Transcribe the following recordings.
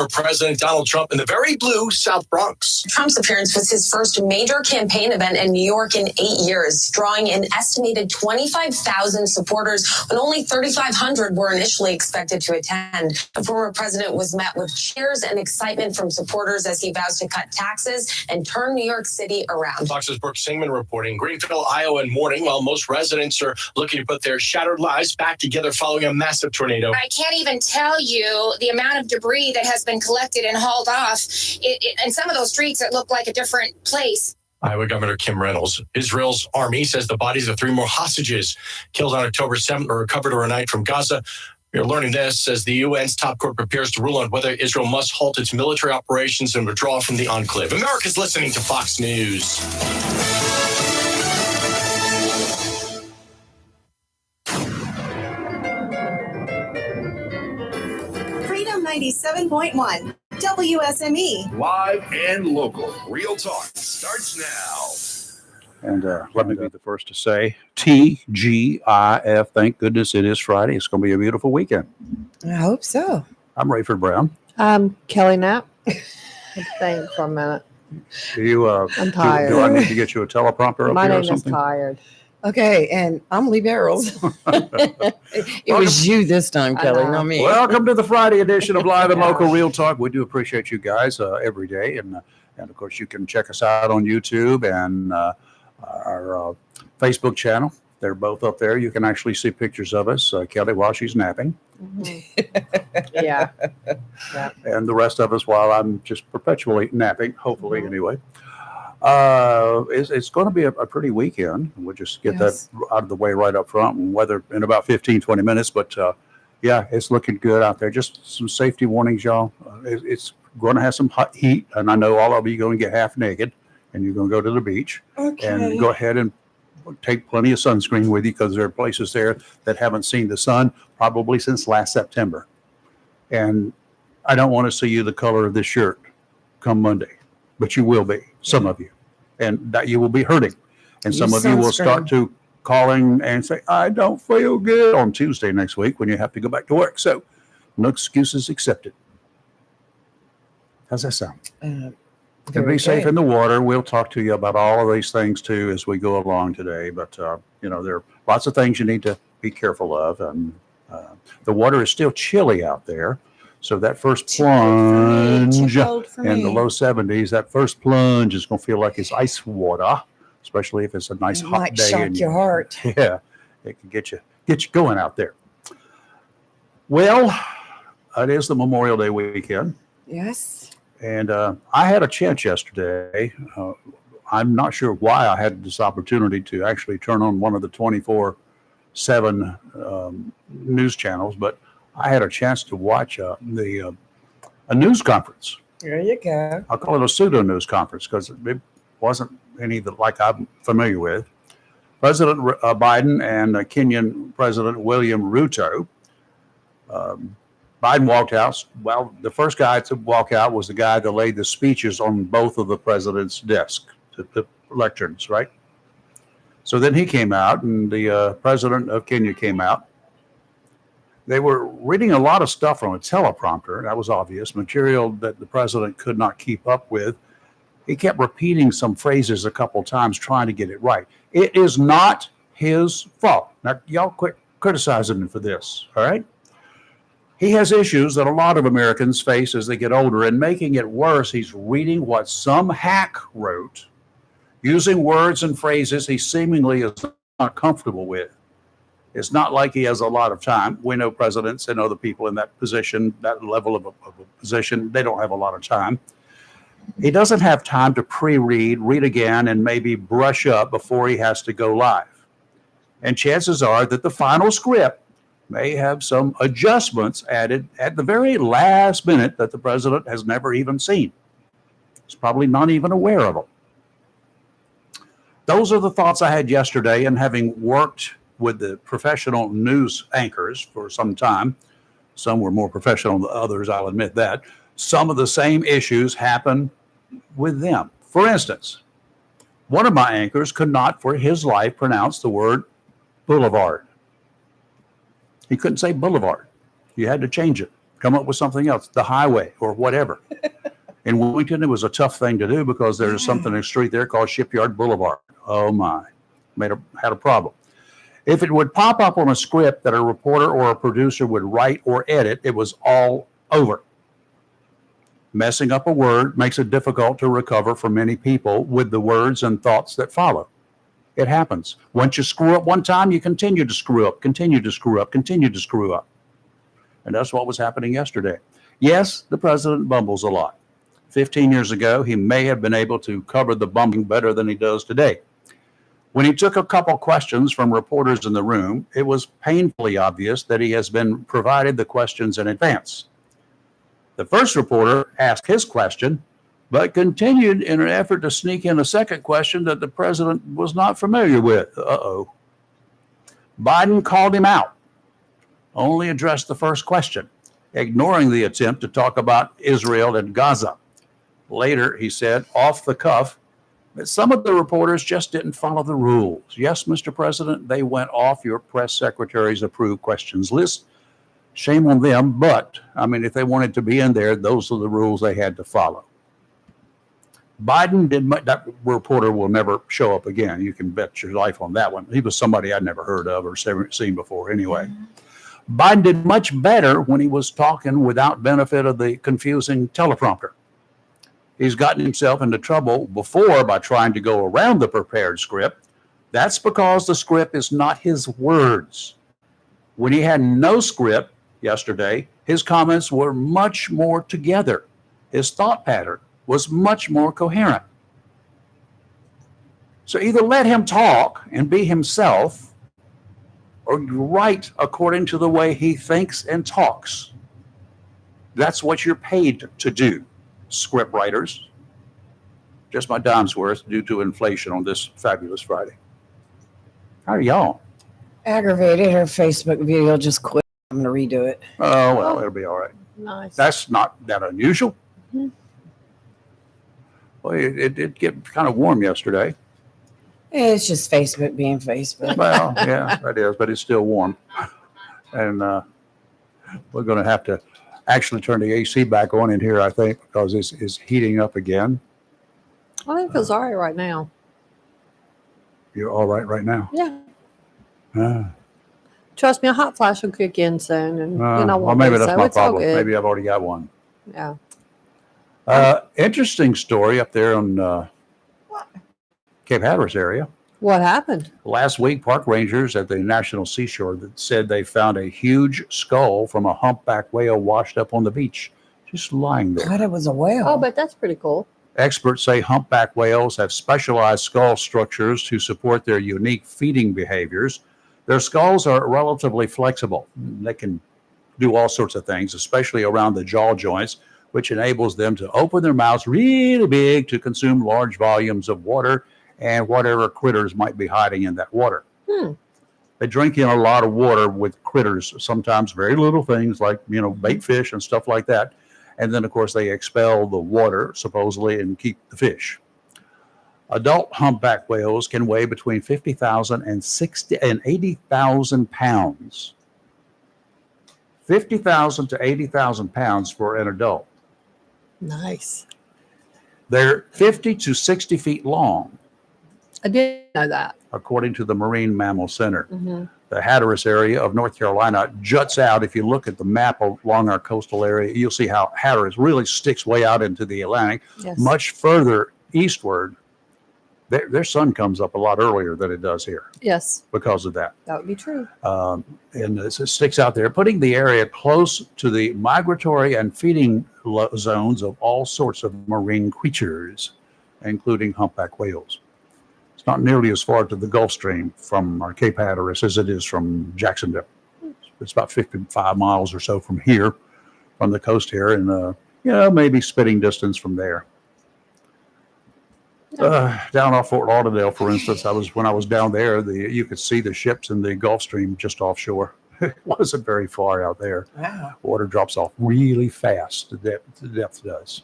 President Donald Trump in the very blue South Bronx. Trump's appearance was his first major campaign event in New York in 8 years, drawing an estimated 25,000 supporters when only 3,500 were initially expected to attend. The former president was met with cheers and excitement from supporters as he vows to cut taxes and turn New York City around. Fox's Brooke Singman reporting. Greenville, Iowa in mourning while most residents are looking to put their shattered lives back together following a massive tornado. I can't even tell you the amount of debris that has been collected and hauled off. In some of those streets, it looked like a different place. Iowa Governor Kim Reynolds. Israel's army says the bodies of 3 more hostages killed on October 7th were recovered overnight from Gaza. We're learning this as the UN's top court prepares to rule on whether Israel must halt its military operations and withdraw from the enclave. America's listening to Fox News. Freedom 97.1, WSME. Live and local. Real Talk starts now. And let me be the first to say, TGIF, thank goodness it is Friday. It's going to be a beautiful weekend. I hope so. I'm Rayford Brown. I'm Kelly Knapp. Think for a minute. I'm tired. Do I need to get you a teleprompter up My here or name is something? Tired. Okay, and I'm Lee Barrels. It was you this time, Kelly, not me. Welcome to the Friday edition of Live and Local Real Talk. We do appreciate you guys every day. And of course, you can check us out on YouTube and our Facebook channel. They're both up there. You can actually see pictures of us, Kelly while she's napping. Mm-hmm. Yeah. And the rest of us while I'm just perpetually napping, hopefully anyway. It's going to be a pretty weekend. We'll just get that out of the way right up front, and weather in about 15, 20 minutes. But yeah, it's looking good out there. Just some safety warnings, y'all. It's going to have some hot heat, and I know all of you are going to get half naked, and you're going to go to the beach. Okay. And go ahead and take plenty of sunscreen with you, because there are places there that haven't seen the sun probably since last September. And I don't want to see you the color of this shirt come Monday, but you will be, some of you, and that you will be hurting. And some of you will start to calling and say, I don't feel good on Tuesday next week when you have to go back to work. So no excuses accepted. How's that sound? And be safe in the water. We'll talk to you about all of these things too as we go along today. But, there are lots of things you need to be careful of. And the water is still chilly out there. So that first plunge in the low 70s, that first plunge is going to feel like it's ice water, especially if it's a nice hot day. Might shock your heart. Yeah, it can get you going out there. Well, it is the Memorial Day weekend. Yes. And I had a chance yesterday. I'm not sure why I had this opportunity to actually turn on one of the 24/7 news channels, but I had a chance to watch a news conference. There you go. I'll call it a pseudo news conference because it wasn't any that like I'm familiar with. President Biden and Kenyan President William Ruto. Biden walked out. Well, the first guy to walk out was the guy that laid the speeches on both of the president's desk, the lecterns, right? So then he came out, and the president of Kenya came out. They were reading a lot of stuff on a teleprompter. That was obvious, material that the president could not keep up with. He kept repeating some phrases a couple times, trying to get it right. It is not his fault. Now, y'all quit criticizing him for this, all right? He has issues that a lot of Americans face as they get older, and making it worse, he's reading what some hack wrote, using words and phrases he seemingly is not comfortable with. It's not like he has a lot of time. We know presidents and other people in that position, that level of a position, they don't have a lot of time. He doesn't have time to read again, and maybe brush up before he has to go live. And chances are that the final script may have some adjustments added at the very last minute that the president has never even seen. He's probably not even aware of them. Those are the thoughts I had yesterday, and having worked with the professional news anchors for some time, some were more professional than others, I'll admit that, some of the same issues happen with them. For instance, one of my anchors could not for his life pronounce the word boulevard. He couldn't say boulevard. You had to change it. Come up with something else, the highway or whatever. In Wilmington, it was a tough thing to do because there's something in the street there called Shipyard Boulevard. Oh my, had a problem. If it would pop up on a script that a reporter or a producer would write or edit, it was all over. Messing up a word makes it difficult to recover for many people with the words and thoughts that follow. It happens. Once you screw up one time, you continue to screw up, continue to screw up, continue to screw up. And that's what was happening yesterday. Yes, the president bumbles a lot. 15 years ago, he may have been able to cover the bumbling better than he does today. When he took a couple questions from reporters in the room, it was painfully obvious that he has been provided the questions in advance. The first reporter asked his question, but continued in an effort to sneak in a second question that the president was not familiar with. Uh-oh. Biden called him out, only addressed the first question, ignoring the attempt to talk about Israel and Gaza. Later, he said, off the cuff, that some of the reporters just didn't follow the rules. Yes, Mr. President, they went off your press secretary's approved questions list. Shame on them, but, I mean, if they wanted to be in there, those are the rules they had to follow. Biden that reporter will never show up again. You can bet your life on that one. He was somebody I'd never heard of or seen before anyway. Biden did much better when he was talking without benefit of the confusing teleprompter. He's gotten himself into trouble before by trying to go around the prepared script. That's because the script is not his words. When he had no script yesterday, his comments were much more together. His thought pattern was much more coherent. So either let him talk and be himself, or write according to the way he thinks and talks. That's what you're paid to do, script writers. Just my dime's worth due to inflation on this fabulous Friday. How are y'all? Aggravated. Her Facebook video just quit. I'm going to redo it. Oh, well, it'll be all right. Nice. That's not that unusual. Mm-hmm. Well, it did get kind of warm yesterday. It's just Facebook being Facebook. Well, yeah, that is, but it's still warm. And we're going to have to actually turn the AC back on in here, I think, because it's heating up again. I think it's all right now. You're all right now? Yeah. Trust me, a hot flash will kick in soon, and I Well, won't maybe be, that's so my it's all problem. good. Maybe I've already got one. Yeah. Interesting story up there on Cape Hatteras area. What happened? Last week, park rangers at the National Seashore that said they found a huge skull from a humpback whale washed up on the beach, just lying there. God, it was a whale. Oh, but that's pretty cool. Experts say humpback whales have specialized skull structures to support their unique feeding behaviors. Their skulls are relatively flexible. They can do all sorts of things, especially around the jaw joints, which enables them to open their mouths really big to consume large volumes of water and whatever critters might be hiding in that water. They drink in a lot of water with critters, sometimes very little things like, bait fish and stuff like that. And then, of course, they expel the water, supposedly, and keep the fish. Adult humpback whales can weigh between 50,000 and 80,000 pounds. 50,000 to 80,000 pounds for an adult. Nice. They're 50 to 60 feet long, I didn't know that. according to the Marine Mammal Center. Mm-hmm. The Hatteras area of North Carolina juts out. If you look at the map along our coastal area, you'll see how Hatteras really sticks way out into the Atlantic. Yes. Much further eastward, their sun comes up a lot earlier than it does here Yes, because of that. that would be true. And it sticks out there, putting the area close to the migratory and feeding zones of all sorts of marine creatures, including humpback whales. It's not nearly as far to the Gulf Stream from our Cape Hatteras as it is from Jacksonville. It's about 55 miles or so from here, from the coast here, and maybe spitting distance from there. Down off Fort Lauderdale, for instance, when I was down there, you could see the ships in the Gulf Stream just offshore. It wasn't very far out there. Wow. Water drops off really fast. The depth does.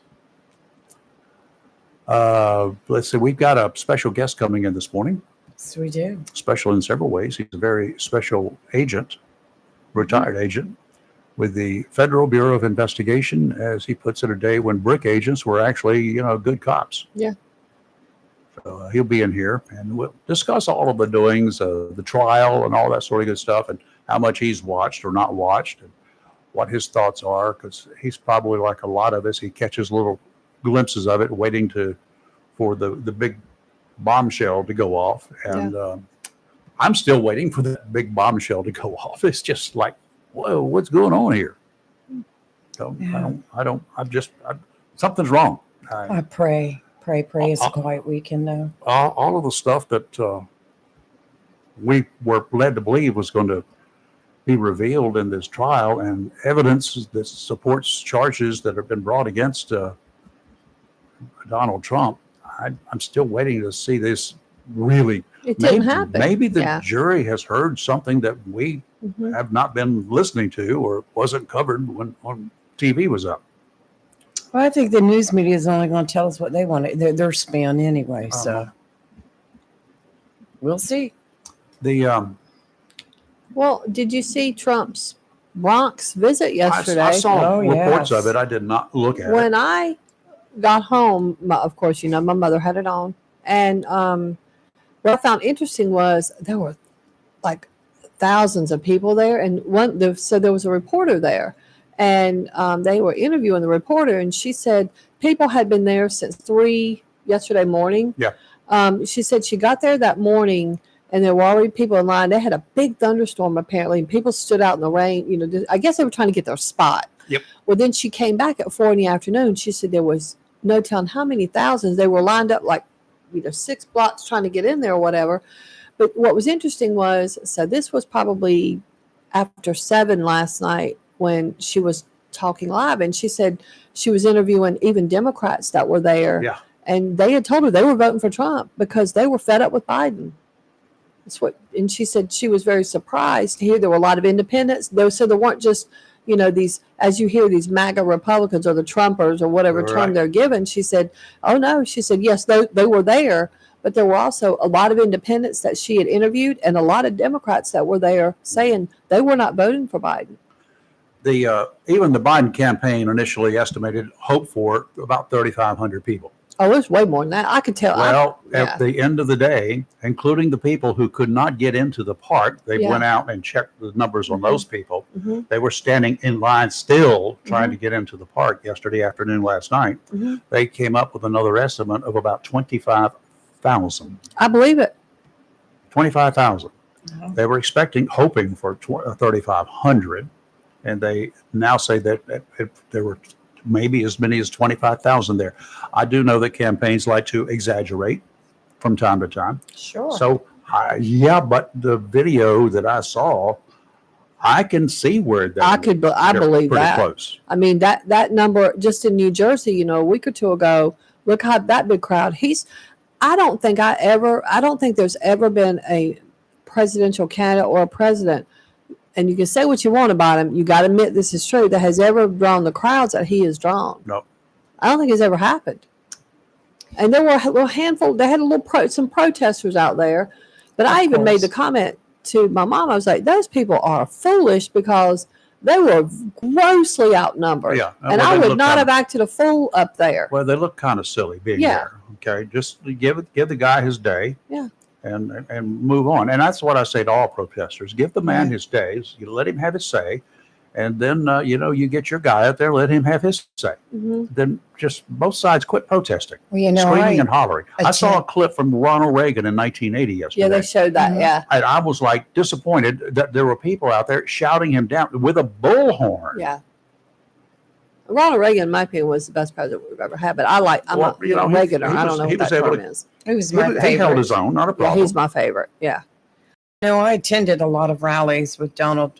Let's see. We've got a special guest coming in this morning. So we do. Special in several ways. He's a very special agent, retired agent. with the Federal Bureau of Investigation, as he puts it, a day when BRIC agents were actually, good cops. Yeah. So he'll be in here and we'll discuss all of the doings, the trial and all that sort of good stuff, and how much he's watched or not watched and what his thoughts are, because he's probably like a lot of us. He catches little glimpses of it, waiting for the big bombshell to go off. And I'm still waiting for that big bombshell to go off. It's just like, whoa, what's going on here? So something's wrong. I pray it's a quiet weekend though. All of the stuff that we were led to believe was going to be revealed in this trial, and evidence that supports charges that have been brought against Donald Trump. I'm still waiting to see this really. It didn't happen. Maybe the Yeah. jury has heard something that we Mhm. have not been listening to, or wasn't covered when TV was up. Well, I think the news media is only going to tell us what they want. Their spin anyway. So we'll see. The Well, did you see Trump's Bronx visit yesterday? I saw Oh, reports yes. of it. I did not look at When it. I got home, of course, my mother had it on. And what I found interesting was there were like thousands of people there. And so there was a reporter there. And they were interviewing the reporter. And she said people had been there since 3 yesterday morning. Yeah. She said she got there that morning and there were already people in line. They had a big thunderstorm apparently, and people stood out in the rain. I guess they were trying to get their spot. Yep. Well, then she came back at 4 in the afternoon. She said there was no telling how many thousands. They were lined up like 6 blocks trying to get in there or whatever. But what was interesting was, so this was probably after 7 last night when she was talking live, and she said she was interviewing even Democrats that were there. Yeah. And they had told her they were voting for Trump because they were fed up with Biden. And she said she was very surprised to hear there were a lot of independents. So there weren't just, these, as you hear, these MAGA Republicans or the Trumpers or whatever term Right. they're given. She said, oh no, she said, yes, they were there, but there were also a lot of independents that she had interviewed and a lot of Democrats that were there saying they were not voting for Biden. Even the Biden campaign initially hoped for about 3,500 people. Oh, it was way more than that. I could tell. Well, yeah. at the end of the day, including the people who could not get into the park, they Yeah. went out and checked the numbers on those people. Mhm. They were standing in line still trying to get into the park yesterday afternoon, last night. Mhm. They came up with another estimate of about 25,000. I believe it. 25,000. Wow. They were hoping for 3,500, and they now say that there were maybe as many as 25,000 there. I do know that campaigns like to exaggerate from time to time. Sure. So, but the video that I saw, I can see where I they're believe pretty that. close. I mean, that number just in New Jersey, a week or two ago, look how that big crowd. I don't think there's ever been a presidential candidate or a president, and you can say what you want about him, you got to admit this is true, that has ever drawn the crowds that he has drawn. No. I don't think it's ever happened. And there were a little handful, they had some protesters out there, but I even made the comment to my mom, I was like, those people are foolish because they were grossly outnumbered. Yeah. And Well, I they would look not kinda- have acted a fool up there. Well, they look kind of silly being Yeah. there. Okay, just give the guy his day. Yeah. And move on. And that's what I say to all protesters: give the man his days. You let him have his say, and then you get your guy out there, let him have his say. Mhm. Then just both sides quit protesting, Well, screaming and hollering. I saw a attend- clip from Ronald Reagan in 1980 yesterday. Yeah, they showed that. Mhm. Yeah. And I was like disappointed that there were people out there shouting him down with a bullhorn. Yeah. Ronald Reagan, in my opinion, was the best president we've ever had. But I'm Well, not he- Reaganer. he I don't was- know he what was that able term to- is. It was my He favorite. held his own, not a Yeah, problem. he's my favorite. Yeah. I attended a lot of rallies with Donald,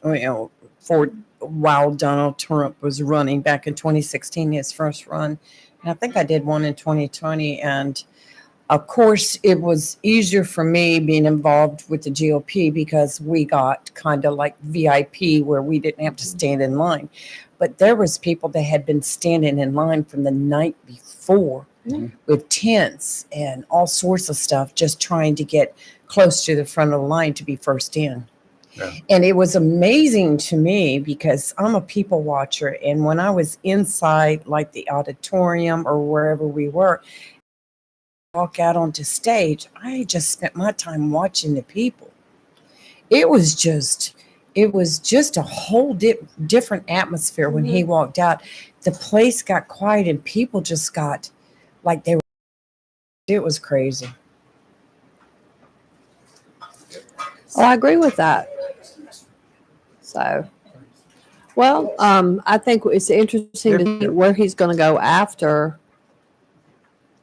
while Donald Trump was running back in 2016, his first run. And I think I did one in 2020. And of course, it was easier for me being involved with the GOP because we got kind of like VIP where we didn't have to stand in line. But there was people that had been standing in line from the night before with tents and all sorts of stuff, just trying to get close to the front of the line to be first in. Yeah. And it was amazing to me because I'm a people watcher. And when I was inside, like the auditorium or wherever we were, walk out onto stage, I just spent my time watching the people. It was just a whole different atmosphere when he walked out. The place got quiet and people just got like they were. It was crazy. Oh, I agree with that. So, well, I think it's interesting to see where he's going to go after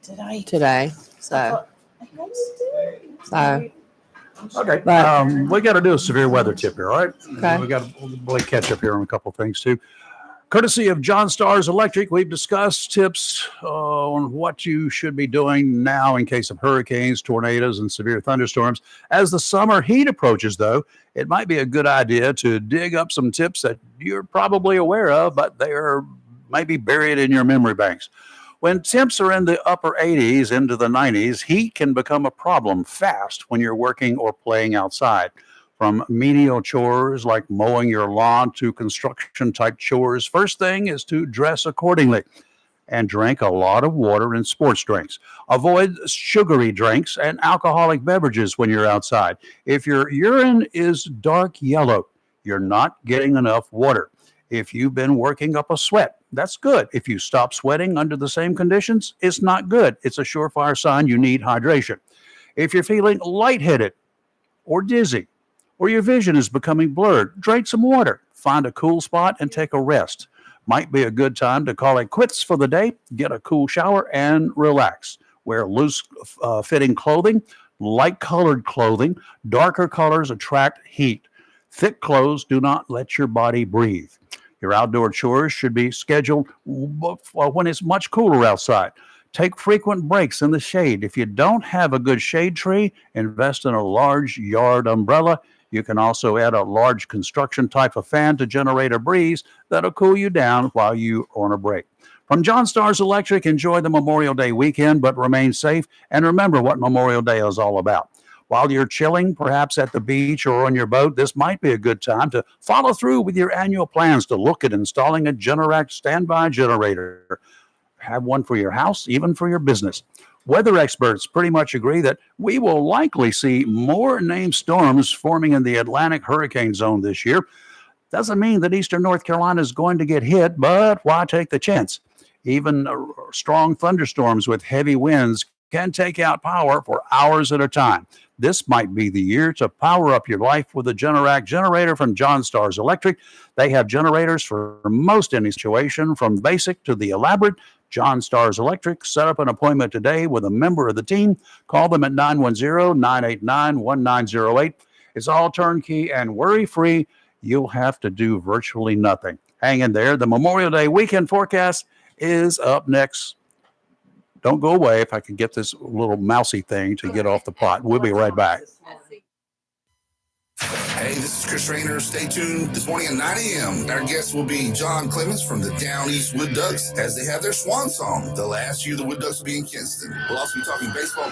Did I? today. So, Okay. But- We got to do a severe weather tip here, all right? Okay. We got to really catch up here on a couple of things too. Courtesy of John Stars Electric, we've discussed tips on what you should be doing now in case of hurricanes, tornadoes, and severe thunderstorms. As the summer heat approaches, though, it might be a good idea to dig up some tips that you're probably aware of, but they are maybe buried in your memory banks. When temps are in the upper 80s into the 90s, heat can become a problem fast when you're working or playing outside. From menial chores like mowing your lawn to construction type chores, first thing is to dress accordingly and drink a lot of water and sports drinks. Avoid sugary drinks and alcoholic beverages when you're outside. If your urine is dark yellow, you're not getting enough water. If you've been working up a sweat, that's good. If you stop sweating under the same conditions, it's not good. It's a surefire sign you need hydration. If you're feeling lightheaded or dizzy, or your vision is becoming blurred, drink some water, find a cool spot, and take a rest. Might be a good time to call it quits for the day, get a cool shower, and relax. Wear loose fitting clothing, light colored clothing. Darker colors attract heat. Thick clothes do not let your body breathe. Your outdoor chores should be scheduled when it's much cooler outside. Take frequent breaks in the shade. If you don't have a good shade tree, invest in a large yard umbrella. You can also add a large construction type of fan to generate a breeze that'll cool you down while you're on a break. From John Stars Electric, enjoy the Memorial Day weekend, but remain safe and remember what Memorial Day is all about. While you're chilling, perhaps at the beach or on your boat, this might be a good time to follow through with your annual plans to look at installing a Generac standby generator. Have one for your house, even for your business. Weather experts pretty much agree that we will likely see more named storms forming in the Atlantic hurricane zone this year. Doesn't mean that eastern North Carolina is going to get hit, but why take the chance? Even strong thunderstorms with heavy winds can take out power for hours at a time. This might be the year to power up your life with a Generac generator from John Stars Electric. They have generators for most any situation, from basic to the elaborate. John Stars Electric. Set up an appointment today with a member of the team. Call them at 910-989-1908. It's all turnkey and worry-free. You'll have to do virtually nothing. Hang in there. The Memorial Day weekend forecast is up next. Don't go away if I can get this little mousy thing to get off the pot. We'll be right back. Hey, this is Chris Rainer. Stay tuned this morning at 9 a.m. Our guest will be John Clemens from the Down East Wood Ducks as they have their swan song. The last year the Wood Ducks will be in Kinston. We'll also be talking baseball,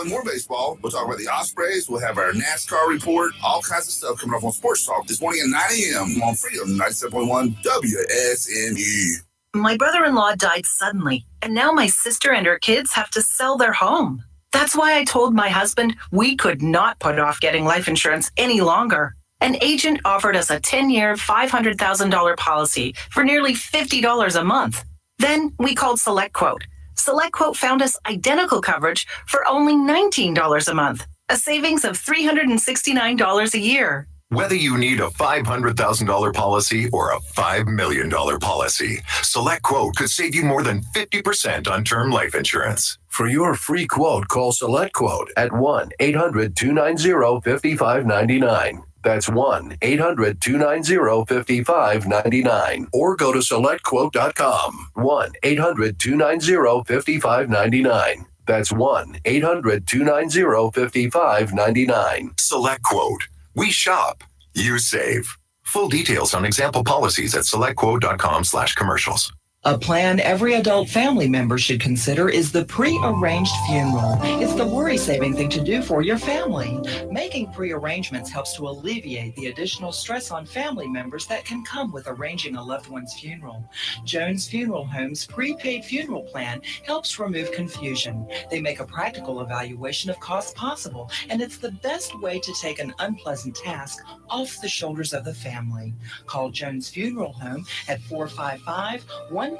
and more baseball. We'll talk about the Ospreys. We'll have our NASCAR report. All kinds of stuff coming up on Sports Talk this morning at 9 a.m. on Freedom 97.1 WSNE. My brother-in-law died suddenly, and now my sister and her kids have to sell their home. That's why I told my husband we could not put off getting life insurance any longer. An agent offered us a 10-year, $500,000 policy for nearly $50 a month. Then we called SelectQuote. SelectQuote found us identical coverage for only $19 a month, a savings of $369 a year. Whether you need a $500,000 policy or a $5 million policy, SelectQuote could save you more than 50% on term life insurance. For your free quote, call SelectQuote at 1-800-290-5599. That's 1-800-290-5599. Or go to SelectQuote.com. 1-800-290-5599. That's 1-800-290-5599. SelectQuote. We shop. You save. Full details on example policies at SelectQuote.com/commercials. A plan every adult family member should consider is the pre-arranged funeral. It's the worry-saving thing to do for your family. Making pre-arrangements helps to alleviate the additional stress on family members that can come with arranging a loved one's funeral. Jones Funeral Home's prepaid funeral plan helps remove confusion. They make a practical evaluation of costs possible, and it's the best way to take an unpleasant task off the shoulders of the family. Call Jones Funeral Home at 455-1281.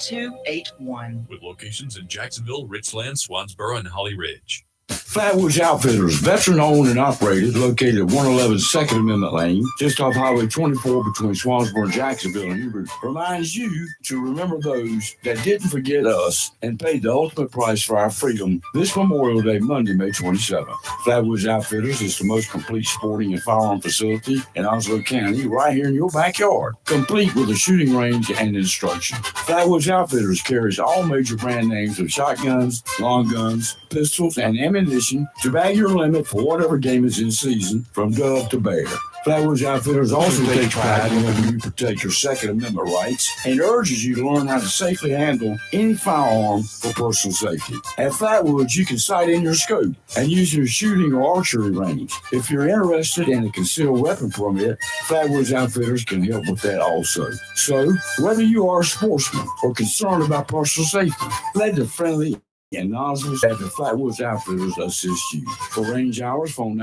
With locations in Jacksonville, Richland, Swansboro, and Holly Ridge. Flatwoods Outfitters, veteran owned and operated, located at 111 Second Amendment Lane, just off Highway 24 between Swansboro and Jacksonville and Hubert, reminds you to remember those that didn't forget us and paid the ultimate price for our freedom this Memorial Day, Monday, May 27th. Flatwoods Outfitters is the most complete sporting and firearm facility in Onslow County, right here in your backyard, complete with a shooting range and instruction. Flatwoods Outfitters carries all major brand names of shotguns, long guns, pistols, and ammunition to bag your limit for whatever game is in season, from dove to bear. Flatwoods Outfitters also takes pride in helping you protect your Second Amendment rights and urges you to learn how to safely handle any firearm for personal safety. At Flatwoods, you can sight in your scope and use your shooting or archery range. If you're interested in a concealed weapon permit, Flatwoods Outfitters can help with that also. So, whether you are a sportsman or concerned about personal safety, let the friendly and nozzles at the Flatwoods Outfitters assist you. For range hours, phone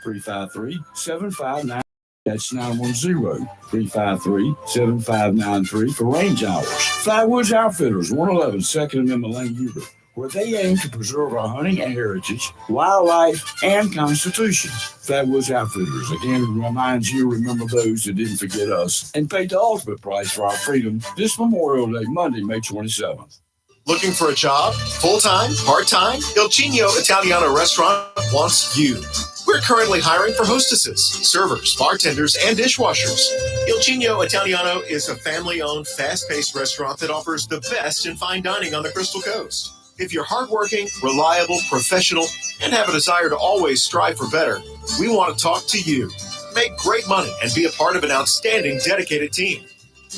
910-353-7593. That's 910-353-7593 for range hours. Flatwoods Outfitters, 111 Second Amendment Lane, Hubert, where they aim to preserve our hunting heritage, wildlife, and constitution. Flatwoods Outfitters, again, reminds you to remember those that didn't forget us and paid the ultimate price for our freedom this Memorial Day, Monday, May 27th. Looking for a job? Full-time? Part-time? Il Cigno Italiano Restaurant wants you. We're currently hiring for hostesses, servers, bartenders, and dishwashers. Il Cigno Italiano is a family-owned, fast-paced restaurant that offers the best in fine dining on the Crystal Coast. If you're hardworking, reliable, professional, and have a desire to always strive for better, we want to talk to you. Make great money and be a part of an outstanding, dedicated team.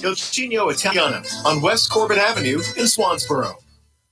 Il Cigno Italiano on West Corbin Avenue in Swansboro.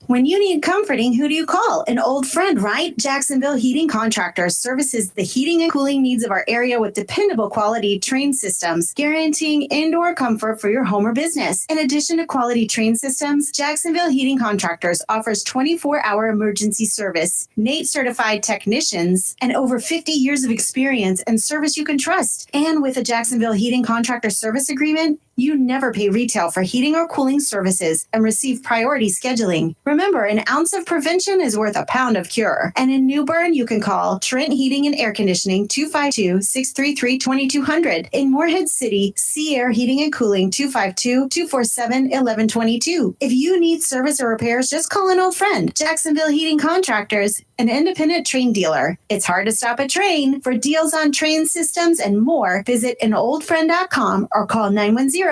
When you need comforting, who do you call? An old friend, right? Jacksonville Heating Contractors services the heating and cooling needs of our area with dependable quality train systems, guaranteeing indoor comfort for your home or business. In addition to quality train systems, Jacksonville Heating Contractors offers 24-hour emergency service, NATE certified technicians, and over 50 years of experience and service you can trust. And with a Jacksonville Heating Contractor service agreement, you never pay retail for heating or cooling services and receive priority scheduling. Remember, an ounce of prevention is worth a pound of cure. And in New Bern, you can call Trent Heating and Air Conditioning 252-633-2200. In Morehead City, Sea Air Heating and Cooling 252-247-1122. If you need service or repairs, just call an old friend. Jacksonville Heating Contractors, an independent train dealer. It's hard to stop a train. For deals on train systems and more, visit anoldfriend.com or call 910-347-2843.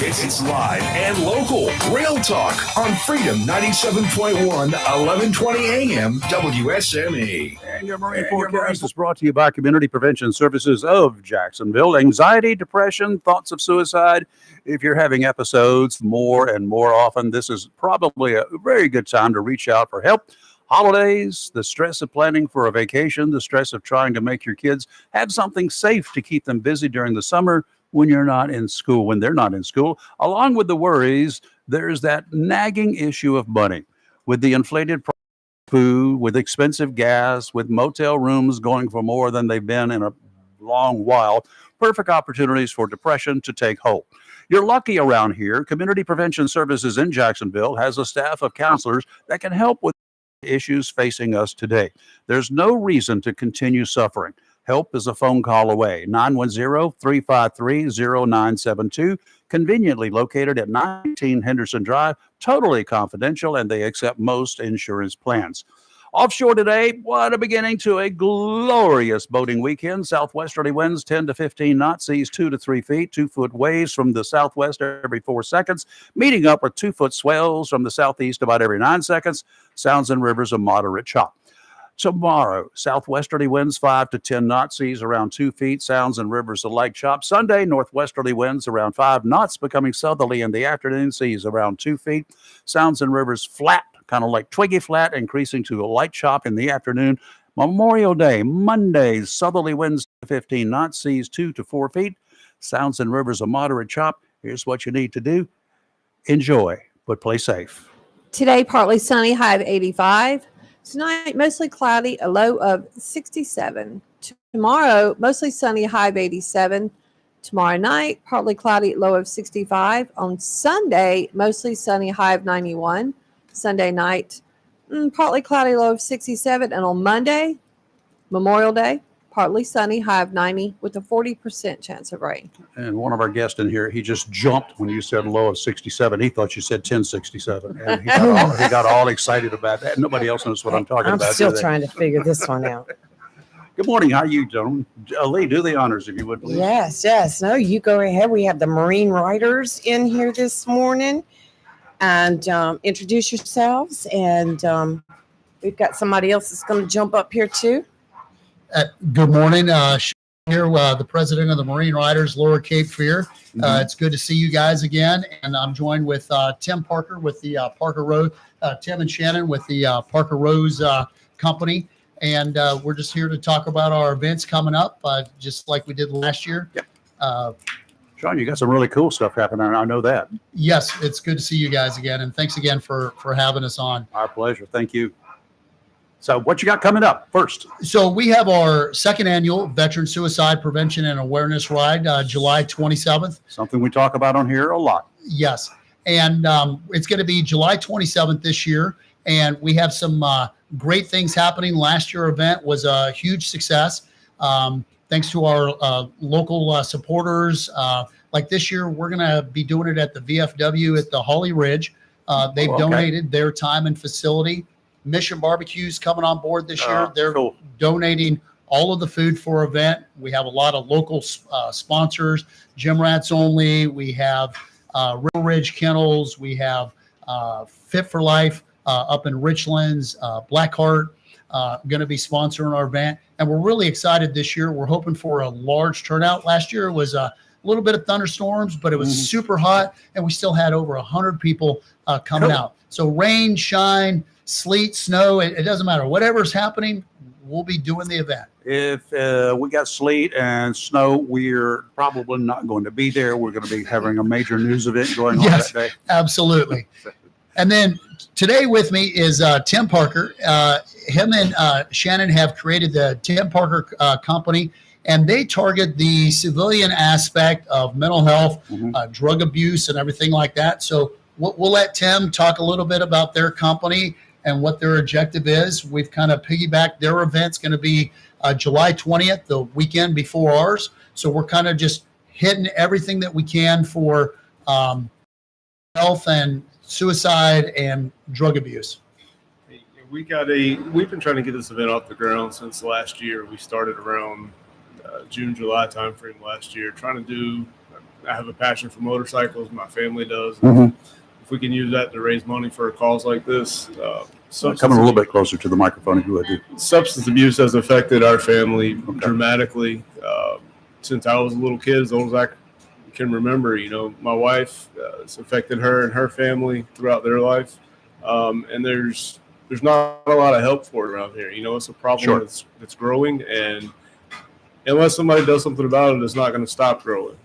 It's live and local. Real talk on Freedom 97.1, 1120 AM, WSME. And your Marine forecast is brought to you by Community Prevention Services of Jacksonville. Anxiety, depression, thoughts of suicide. If you're having episodes more and more often, this is probably a very good time to reach out for help. Holidays, the stress of planning for a vacation, the stress of trying to make your kids have something safe to keep them busy during the summer when they're not in school, along with the worries, there's that nagging issue of money. With the inflated price of food, with expensive gas, with motel rooms going for more than they've been in a long while, perfect opportunities for depression to take hold. You're lucky around here. Community Prevention Services in Jacksonville has a staff of counselors that can help with issues facing us today. There's no reason to continue suffering. Help is a phone call away. 910-353-0972, conveniently located at 19 Henderson Drive, totally confidential, and they accept most insurance plans. Offshore today, what a beginning to a glorious boating weekend. Southwesterly winds 10 to 15 knots, seas 2 to 3 feet, 2-foot waves from the southwest every 4 seconds, meeting up with 2-foot swells from the southeast about every 9 seconds. Sounds and rivers a moderate chop. Tomorrow, southwesterly winds 5 to 10 knots, seas around 2 feet, sounds and rivers of Lake Chop. Sunday, northwesterly winds around 5 knots, becoming southerly in the afternoon, seas around 2 feet, sounds and rivers flat, kind of like Twiggy Flat, increasing to a light chop in the afternoon. Memorial Day, Monday, southerly winds 15 knots, seas 2 to 4 feet, sounds and rivers a moderate chop. Here's what you need to do. Enjoy, but play safe. Today, partly sunny, high of 85. Tonight, mostly cloudy, a low of 67. Tomorrow, mostly sunny, high of 87. Tomorrow night, partly cloudy, low of 65. On Sunday, mostly sunny, high of 91. Sunday night, partly cloudy, low of 67. And on Monday, Memorial Day, partly sunny, high of 90 with a 40% chance of rain. And one of our guests in here, he just jumped when you said low of 67. He thought you said 1067. And he got all excited about that. Nobody else knows what I'm talking about. I'm still trying to figure this one out. Good morning. How are you, gentlemen? Lee, do the honors if you would, please. Yes. No, you go ahead. We have the Marine Riders in here this morning. And introduce yourselves. And we've got somebody else that's going to jump up here too. Good morning. Here, the president of the Marine Riders, Lower Cape Fear. It's good to see you guys again. And I'm joined with Tim Parker with the Parker Rose, Tim and Shannon with the Parker Rose Company. And we're just here to talk about our events coming up, just like we did last year. Yep. Sean, you got some really cool stuff happening. I know that. Yes, it's good to see you guys again. And thanks again for having us on. Our pleasure. Thank you. So what you got coming up first? So we have our second annual Veteran Suicide Prevention and Awareness Ride, July 27th. Something we talk about on here a lot. Yes. And it's going to be July 27th this year. And we have some great things happening. Last year's event was a huge success. Thanks to our local supporters. Like this year, we're going to be doing it at the VFW at the Holly Ridge. They've donated their time and facility. Mission Barbecue's coming on board this year. They're donating all of the food for event. We have a lot of local sponsors, Gym Rats Only. We have River Ridge Kennels. We have Fit for Life up in Richlands. Blackheart going to be sponsoring our event. And we're really excited this year. We're hoping for a large turnout. Last year was a little bit of thunderstorms, but it was super hot. And we still had over 100 people coming out. So rain, shine, sleet, snow, it doesn't matter. Whatever's happening, we'll be doing the event. If we got sleet and snow, we're probably not going to be there. We're going to be having a major news event going on that day. Absolutely. And then today with me is Tim Parker. Him and Shannon have created the Tim Parker Company, and they target the civilian aspect of mental health, drug abuse, and everything like that. So we'll let Tim talk a little bit about their company and what their objective is. We've kind of piggybacked. Their event's going to be July 20th, the weekend before ours. So we're kind of just hitting everything that we can for health and suicide and drug abuse. We've been trying to get this event off the ground since last year. We started around June, July timeframe last year, I have a passion for motorcycles. My family does. If we can use that to raise money for a cause like this. Coming a little bit closer to the microphone if you would. Substance abuse has affected our family dramatically since I was a little kid, as old as I can remember. My wife, it's affected her and her family throughout their life. And there's not a lot of help for it around here. It's a problem that's growing, and unless somebody does something about it, it's not going to stop growing.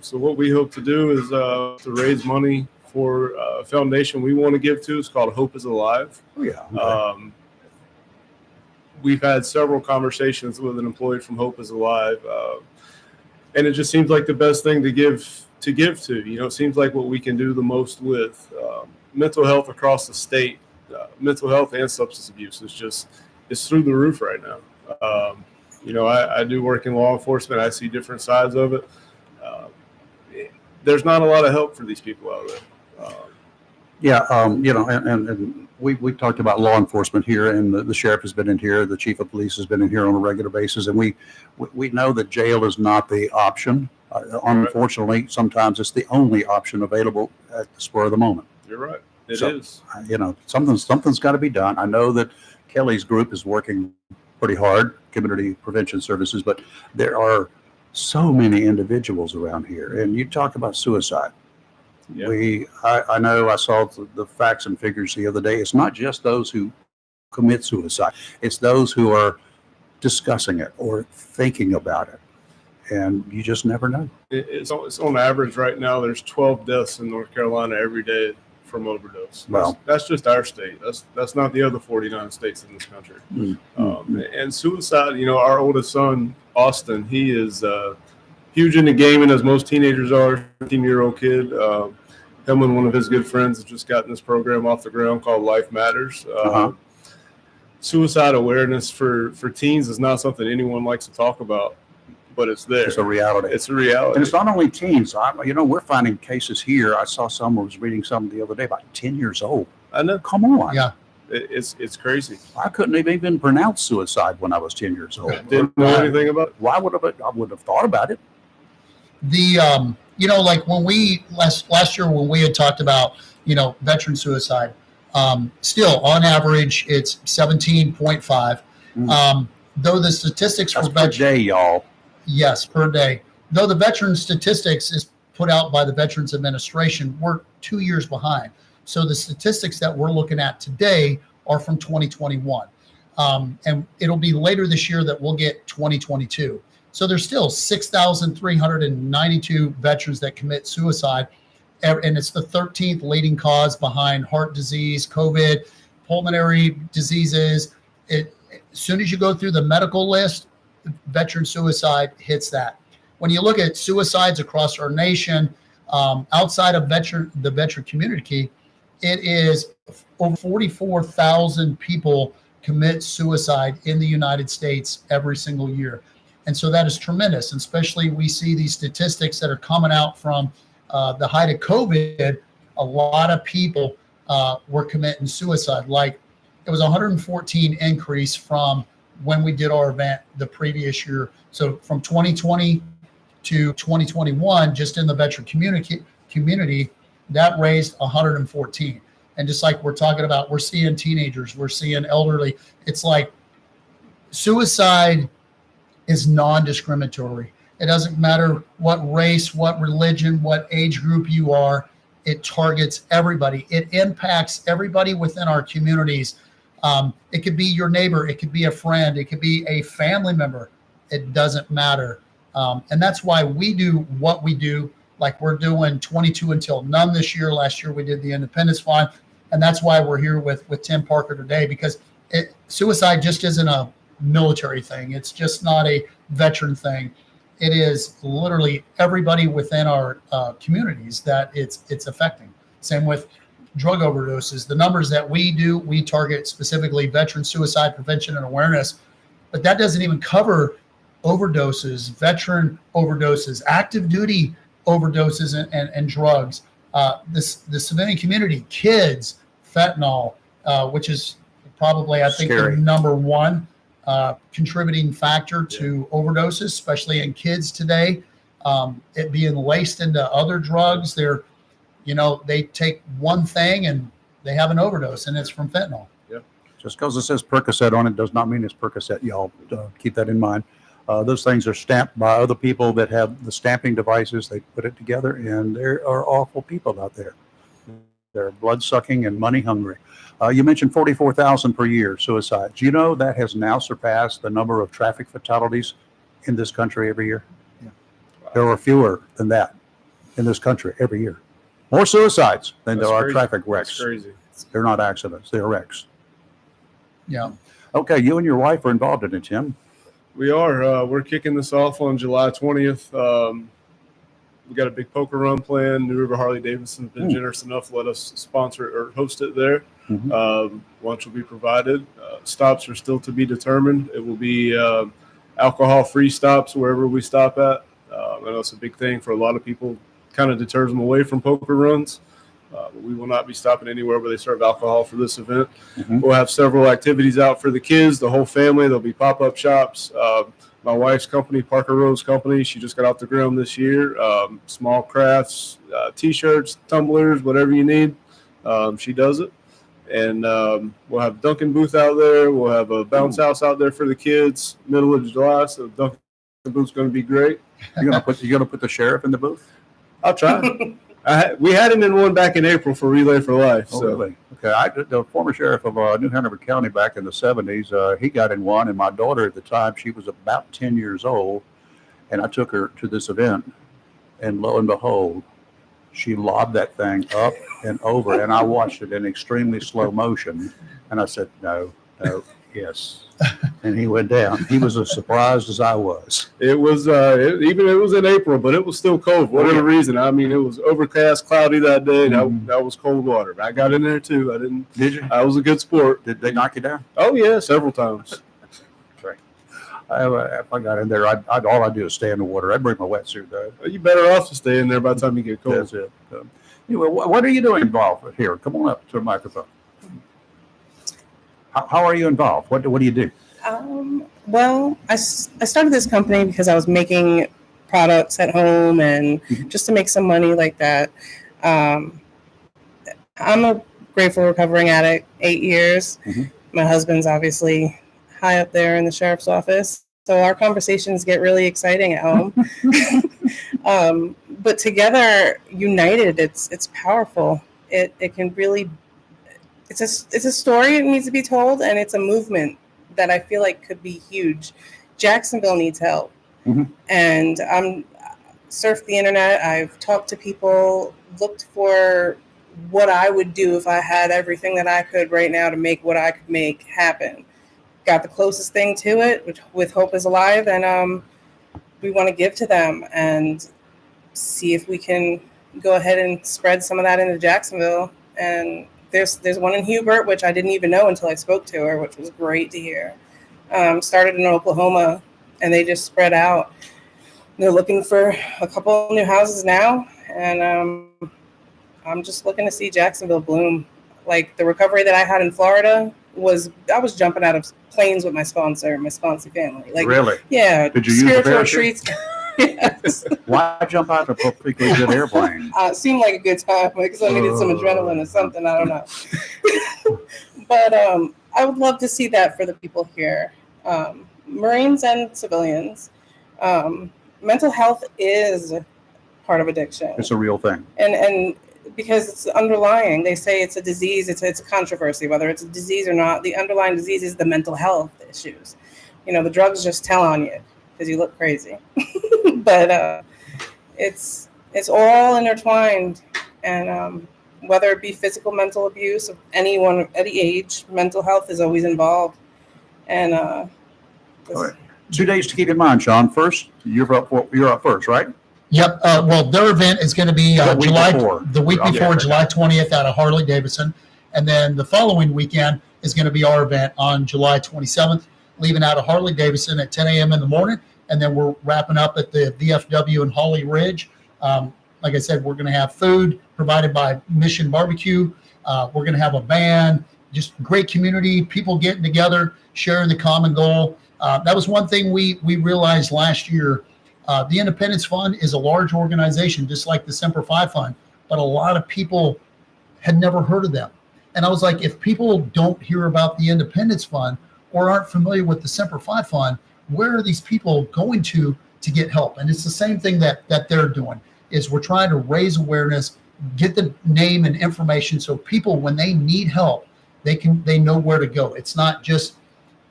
So what we hope to do is to raise money for a foundation we want to give to. It's called Hope is Alive. We've had several conversations with an employee from Hope is Alive, and it just seems like the best thing to give to. It seems like what we can do the most with. Mental health across the state, mental health and substance abuse is through the roof right now. I do work in law enforcement. I see different sides of it. There's not a lot of help for these people out there. And we talked about law enforcement here, and the sheriff has been in here, the chief of police has been in here on a regular basis, and we know that jail is not the option. Unfortunately, sometimes it's the only option available at the spur of the moment. You're right. It is. Something's got to be done. I know that Kelly's group is working pretty hard, Community Prevention Services, but there are so many individuals around here. And you talk about suicide. Yeah. I know I saw the facts and figures the other day. It's not just those who commit suicide. It's those who are discussing it or thinking about it. And you just never know. It's on average right now, there's 12 deaths in North Carolina every day from overdose. Wow. That's just our state. That's not the other 49 states in this country. And suicide, our oldest son, Austin, he is huge into gaming, as most teenagers are. 15-year-old kid. Him and one of his good friends have just gotten this program off the ground called Life Matters. Suicide awareness for teens is not something anyone likes to talk about, but it's there. It's a reality. It's a reality. And it's not only teens. We're finding cases here. I saw someone was reading something the other day about 10 years old. I know. Come on. Yeah. It's crazy. I couldn't have even pronounced suicide when I was 10 years old. Didn't know anything about it. Why would I would have thought about it? The like when we last year when we had talked about veteran suicide, still on average it's 17.5. Though the statistics That's for per day, y'all. Yes, per day. Though the veteran statistics is put out by the Veterans Administration, we're 2 years behind. So the statistics that we're looking at today are from 2021. And it'll be later this year that we'll get 2022. So there's still 6,392 veterans that commit suicide. And it's the 13th leading cause behind heart disease, COVID, pulmonary diseases. As soon as you go through the medical list, veteran suicide hits that. When you look at suicides across our nation, outside of the veteran community, it is over 44,000 people commit suicide in the United States every single year. And so that is tremendous. And especially we see these statistics that are coming out from the height of COVID. A lot of people were committing suicide. Like it was 114 increase from when we did our event the previous year. So from 2020 to 2021, just in the veteran community, that raised 114. And just like we're talking about, we're seeing teenagers, we're seeing elderly. It's like suicide is non-discriminatory. It doesn't matter what race, what religion, what age group you are. It targets everybody. It impacts everybody within our communities. It could be your neighbor. It could be a friend. It could be a family member. It doesn't matter. And that's why we do what we do. Like we're doing 22 Until None this year. Last year we did the Independence Fund. And that's why we're here with Tim Parker today, because suicide just isn't a military thing. It's just not a veteran thing. It is literally everybody within our communities that it's affecting. Same with drug overdoses. The numbers that we do, we target specifically veteran suicide prevention and awareness, but that doesn't even cover overdoses, veteran overdoses, active duty overdoses and drugs. The civilian community, kids, fentanyl, which is probably, I think, Scary. the number one contributing factor to overdoses, especially in kids today. It being laced into other drugs. They take one thing and they have an overdose, and it's from fentanyl. Just because it says Percocet on it does not mean it's Percocet, y'all. Keep that in mind. Those things are stamped by other people that have the stamping devices. They put it together, and there are awful people out there. They're blood-sucking and money-hungry. You mentioned 44,000 per year suicides. You know that has now surpassed the number of traffic fatalities in this country every year? Yeah. There are fewer than that in this country every year. More suicides than there are traffic wrecks. That's crazy. They're not accidents. They're wrecks. Yeah. Okay, you and your wife are involved in it, Tim. We are. We're kicking this off on July 20th. We got a big poker run planned. New River Harley Davidson's been generous enough to let us sponsor or host it there. Lunch will be provided. Stops are still to be determined. It will be alcohol-free stops wherever we stop at. I know it's a big thing for a lot of people. Kind of deters them away from poker runs. But we will not be stopping anywhere where they serve alcohol for this event. We'll have several activities out for the kids, the whole family. There'll be pop-up shops. My wife's company, Parker Rose Company, she just got off the ground this year. Small crafts, T-shirts, tumblers, whatever you need, she does it. And we'll have Duncan booth out there. We'll have a bounce house out there for the kids, middle of July. So Duncan booth's going to be great. You're gonna put the sheriff in the booth? I'll try. We had him in one back in April for Relay for Life. Oh, So really? Okay. The former sheriff of New Hanover County back in the 70s, he got in one, and my daughter at the time, she was about 10 years old, and I took her to this event, and lo and behold, she lobbed that thing up and over, and I watched it in extremely slow motion, and I said, no, yes. And he went down. He was as surprised as I was. it was it was in April, but it was still cold for whatever reason. I mean, it was overcast, cloudy that day. That was cold water. But I got in there too. I didn't. Did you? I was a good sport. Did they knock you down? Oh yeah, several times. Right. If I got in there, all I'd do is stay in the water. I'd bring my wetsuit though. You better off to stay in there by the time you get cold. That's it. Anyway, what are you doing involved here? Come on up to the microphone. How are you involved? What do you do? Well, I started this company because I was making products at home and just to make some money like that. I'm a grateful recovering addict, 8 years. My husband's obviously high up there in the sheriff's office. So our conversations get really exciting at home. But together, united, it's powerful. It can really, it's a story that needs to be told, and it's a movement that I feel like could be huge. Jacksonville needs help. And I'm surfed the internet. I've talked to people, looked for what I would do if I had everything that I could right now to make what I could make happen. Got the closest thing to it, which with Hope is Alive, and we want to give to them and see if we can go ahead and spread some of that into Jacksonville. And there's one in Hubert, which I didn't even know until I spoke to her, which was great to hear. Started in Oklahoma, and they just spread out. They're looking for a couple new houses now, and I'm just looking to see Jacksonville bloom. Like the recovery that I had in Florida I was jumping out of planes with my sponsor family. Like, really? Yeah. Did you use the spiritual parachute? retreats. Yes. Why jump out of a perfectly good airplane? Seemed like a good time because I needed some adrenaline or something. I don't know. But I would love to see that for the people here, Marines and civilians. Mental health is part of addiction. It's a real thing. And because it's underlying, they say it's a disease. It's a controversy whether it's a disease or not. The underlying disease is the mental health issues. You know, the drugs just tell on you because you look crazy. But it's all intertwined, and whether it be physical, mental abuse of anyone of any age, mental health is always involved. And All right. 2 days to keep in mind, Sean. First, you're up first, right? Yep. Well, their event is going to be The week July before. the week Okay. before, July 20th, out of Harley Davidson, and then the following weekend is going to be our event on July 27th, leaving out of Harley Davidson at 10 a.m. in the morning, and then we're wrapping up at the VFW in Holly Ridge. Like I said, we're going to have food provided by Mission Barbecue. We're going to have a band, just great community, people getting together, sharing the common goal. That was one thing we realized last year. The Independence Fund is a large organization, just like the Semper Fi Fund, but a lot of people had never heard of them. And I was like, if people don't hear about the Independence Fund or aren't familiar with the Semper Fi Fund, where are these people going to get help? And it's the same thing that they're doing, is we're trying to raise awareness, get the name and information so people, when they need help, they know where to go. It's not just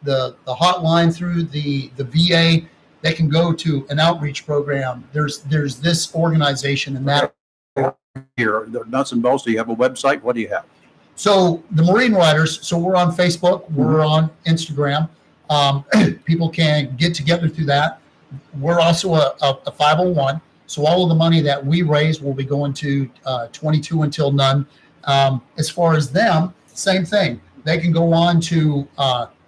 the hotline through the VA. They can go to an outreach program. There's this organization and that. Here, the nuts and bolts. Do you have a website? What do you have? So the Marine Riders. So we're on Facebook. We're on Instagram. People can get together through that. We're also a 501. So all of the money that we raise will be going to 22 Until None. As far as them, same thing. They can go on to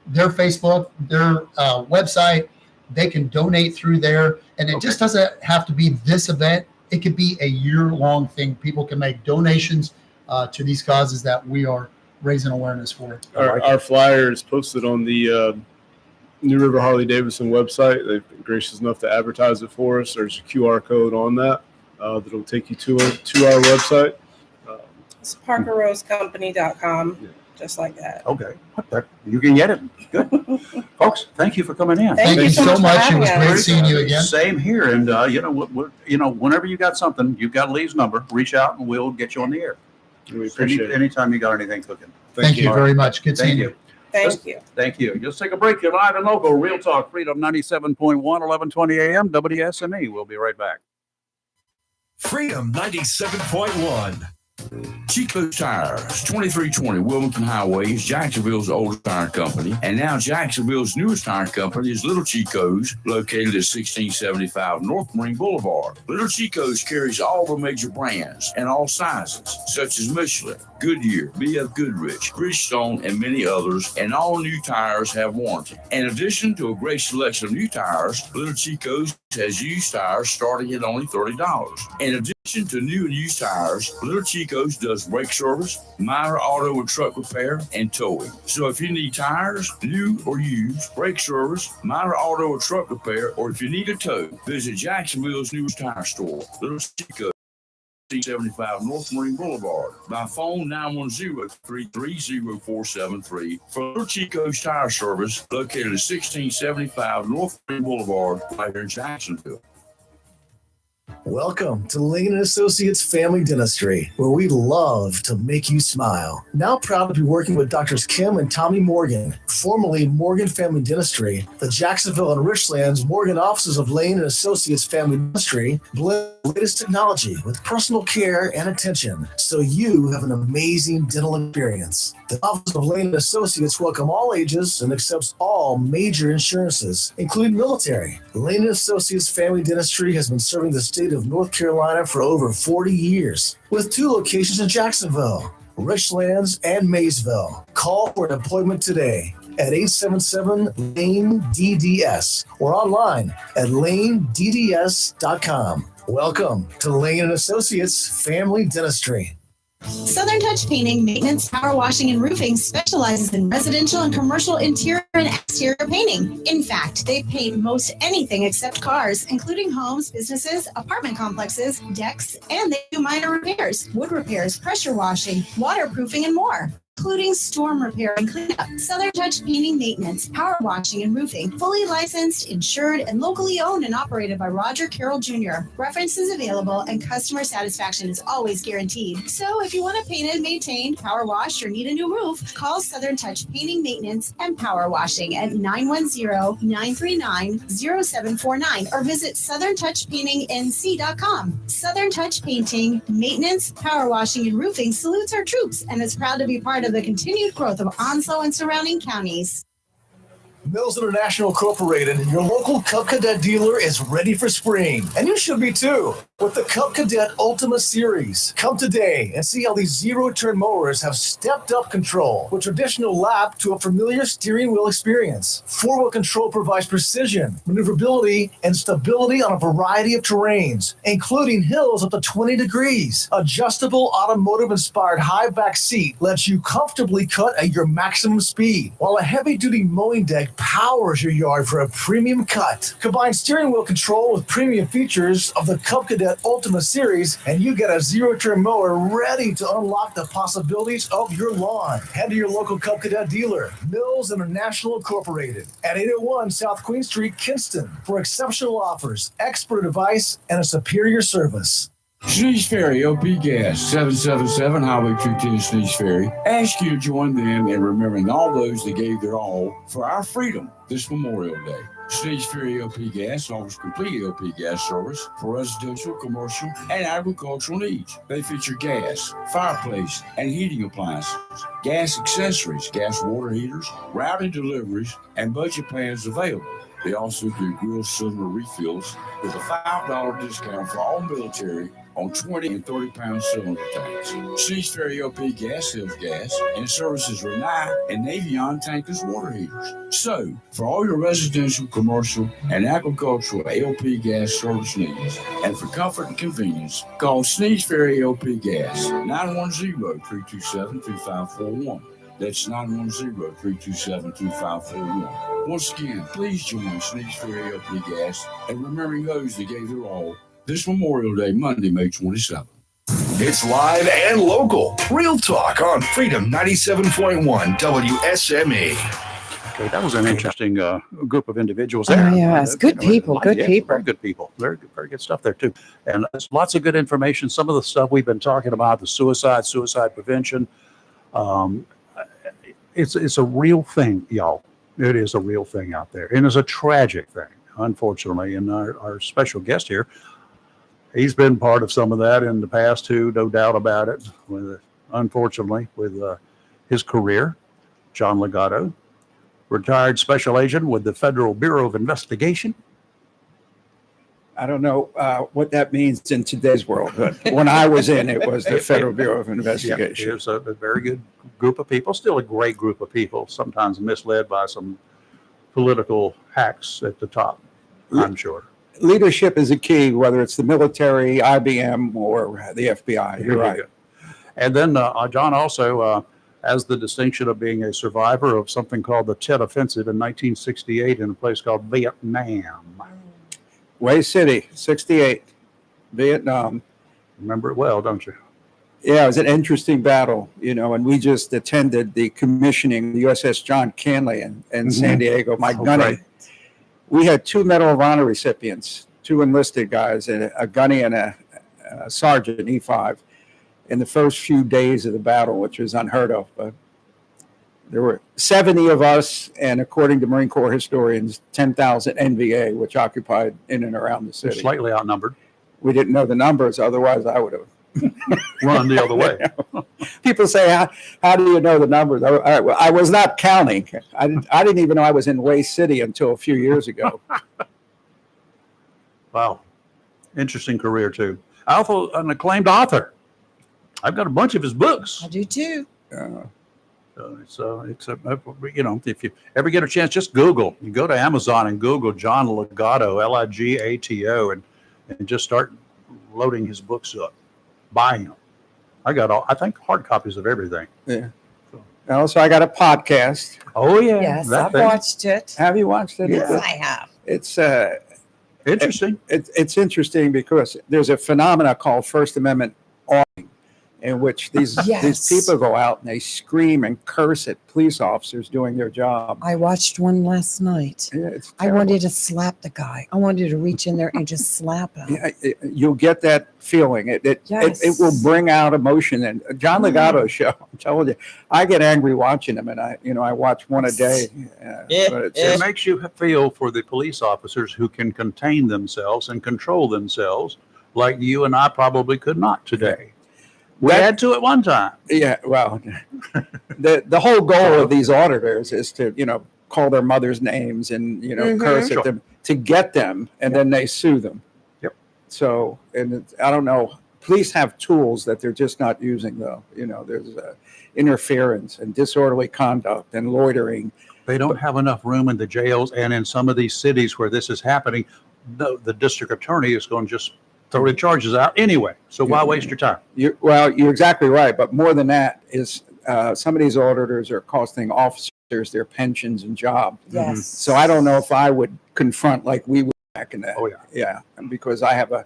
their Facebook, their website. They can donate through there. And it just doesn't have to be this event. It could be a year-long thing. People can make donations to these causes that we are raising awareness for. Our flyer is posted on the New River Harley Davidson website. They've been gracious enough to advertise it for us. There's a QR code on that that'll take you to our website. It's ParkerRoseCompany.com. just like that. Okay. You can get it. Good. Folks, thank you for coming in. Thank you so much. It was great seeing you again. Same here. And, whenever you got something, you've got Lee's number, reach out and we'll get you on the air. We appreciate it. Anytime you got anything cooking. Thank you very much. Good seeing you. Thank you. Thank you. Just take a break. You're live and local. Real Talk Freedom 97.1, 1120 a.m. WSME. We'll be right back. Freedom 97.1. Chico's Tires, 2320 Wilmington Highway is Jacksonville's oldest tire company, and now Jacksonville's newest tire company is Little Chico's, located at 1675 North Marine Boulevard. Little Chico's carries all the major brands and all sizes, such as Michelin, Goodyear, B.F. Goodrich, Bridgestone, and many others, and all new tires have warranty. In addition to a great selection of new tires, Little Chico's has used tires starting at only $30. In addition to new and used tires, Little Chico's does brake service, minor auto and truck repair, and towing. So if you need tires, new or used, brake service, minor auto or truck repair, or if you need a tow, visit Jacksonville's newest tire store, Little Chico's. 75 North Marine Boulevard. By phone 910-330-473 for Little Chico's Tire Service, located at 1675 North Marine Boulevard, right here in Jacksonville. Welcome to Lane & Associates Family Dentistry, where we love to make you smile. Now proud to be working with Drs. Kim and Tommy Morgan, formerly Morgan Family Dentistry. The Jacksonville and Richlands Morgan offices of Lane & Associates Family Dentistry blend the latest technology with personal care and attention, so you have an amazing dental experience. The office of Lane & Associates welcome all ages and accepts all major insurances, including military. Lane & Associates Family Dentistry has been serving the state of North Carolina for over 40 years, with 2 locations in Jacksonville, Richlands, and Maysville. Call for an appointment today at 877-LANE-DDS or online at lanedds.com. Welcome to Lane & Associates Family Dentistry. Southern Touch Painting, Maintenance, Power Washing, and Roofing specializes in residential and commercial interior and exterior painting. In fact, they paint most anything except cars, including homes, businesses, apartment complexes, decks, and they do minor repairs, wood repairs, pressure washing, waterproofing, and more, including storm repair and cleanup. Southern Touch Painting, Maintenance, Power Washing, and Roofing, fully licensed, insured, and locally owned and operated by Roger Carroll Jr. References available and customer satisfaction is always guaranteed. So if you want it painted, maintained, power washed, or need a new roof, call Southern Touch Painting, Maintenance, and Power Washing at 910-939-0749 or visit southerntouchpaintingnc.com. Southern Touch Painting, Maintenance, Power Washing, and Roofing salutes our troops and is proud to be part of the continued growth of Onslow and surrounding counties. Mills International Incorporated, your local Cub Cadet dealer, is ready for spring. And you should be too. With the Cub Cadet Ultima Series. Come today and see how these zero-turn mowers have stepped up control with traditional lap to a familiar steering wheel experience. Four-wheel control provides precision, maneuverability, and stability on a variety of terrains, including hills up to 20 degrees. Adjustable automotive-inspired high-back seat lets you comfortably cut at your maximum speed, while a heavy-duty mowing deck powers your yard for a premium cut. Combine steering wheel control with premium features of the Cub Cadet Ultima Series, and you get a zero-turn mower ready to unlock the possibilities of your lawn. Head to your local Cub Cadet dealer, Mills International Incorporated, at 801 South Queen Street, Kinston, for exceptional offers, expert advice, and a superior service. Sneeze Ferry OP Gas, 777 Highway 210 Sneeze Ferry, ask you to join them in remembering all those that gave their all for our freedom this Memorial Day. Sneeze Ferry OP Gas offers complete OP gas service for residential, commercial, and agricultural needs. They feature gas, fireplace, and heating appliances, gas accessories, gas water heaters, routing deliveries, and budget plans available. They also do grill cylinder refills with a $5 discount for all military on 20 and 30-pound cylinder tanks. Sneeze Ferry OP Gas sells gas and services Renai and Navion tankers water heaters. So, for all your residential, commercial, and agricultural AOP gas service needs, and for comfort and convenience, call Sneeze Ferry OP Gas, 910-327-2541. That's 910-327-2541. Once again, please join Sneeze Ferry OP Gas and remembering those that gave their all this Memorial Day, Monday, May 27th. It's live and local. Real talk on Freedom 97.1 WSME. Okay, that was an interesting group of individuals Oh, there. yes. Good people, good people. Very good people. Very good stuff there, too. And there's lots of good information. Some of the stuff we've been talking about, the suicide prevention, it's a real thing, y'all. It is a real thing out there. And it's a tragic thing, unfortunately. And our special guest here, he's been part of some of that in the past, too, no doubt about it, unfortunately, with his career. John Legato, retired special agent with the Federal Bureau of Investigation. I don't know what that means in today's world, but when I was in, it was the Federal Bureau of Investigation. Yeah, it was a very good group of people, still a great group of people, sometimes misled by some political hacks at the top, I'm sure. Leadership is a key, whether it's the military, IBM, or the FBI. You're right. And then John also has the distinction of being a survivor of something called the Tet Offensive in 1968 in a place called Vietnam. Way City, 68, Vietnam. Remember it well, don't you? Yeah, it was an interesting battle, and we just attended the commissioning of the USS John Canley in San Diego. My gunny. Right. We had 2 Medal of Honor recipients, 2 enlisted guys, and a gunny and a sergeant, E5, in the first few days of the battle, which was unheard of. But there were 70 of us, and according to Marine Corps historians, 10,000 NVA, which occupied in and around the city. Slightly outnumbered. We didn't know the numbers, otherwise I would have run the other way. People say, how do you know the numbers? I was not counting. I didn't even know I was in Way City until a few years ago. Wow. Interesting career, too. Also an acclaimed author. I've got a bunch of his books. I do, too. So it's if you ever get a chance, just Google. You go to Amazon and Google John Legato, Ligato, and just start loading his books up. Buy them. I got I think hard copies of everything. Yeah. Also, I got a podcast. Oh yeah. Yes, I've watched it. Have you watched it? Yes, I have. It's interesting. It's interesting because there's a phenomena called First Amendment awning, in which these people go out and they scream and curse at police officers doing their job. I watched one last night. Yeah, it's I wanted to slap the guy. I wanted to reach in there and just slap him. Yeah, you'll get that feeling. It will bring out emotion. And John Legato show, I'm telling you, I get angry watching him, and I watch one a day. But It makes you feel for the police officers who can contain themselves and control themselves like you and I probably could not today. We had to at one time. Yeah, well, the whole goal of these auditors is to, call their mother's names and, curse at them to get them, and then they sue them. Yep. So, and I don't know, police have tools that they're just not using, though. There's interference and disorderly conduct and loitering. They don't have enough room in the jails, and in some of these cities where this is happening, the district attorney is going to just throw the charges out anyway. So why waste your time? You're exactly right. But more than that is some of these auditors are costing officers their pensions and jobs. Yes. So I don't know if I would confront like we would back in that. Oh, yeah. Yeah. And because I have a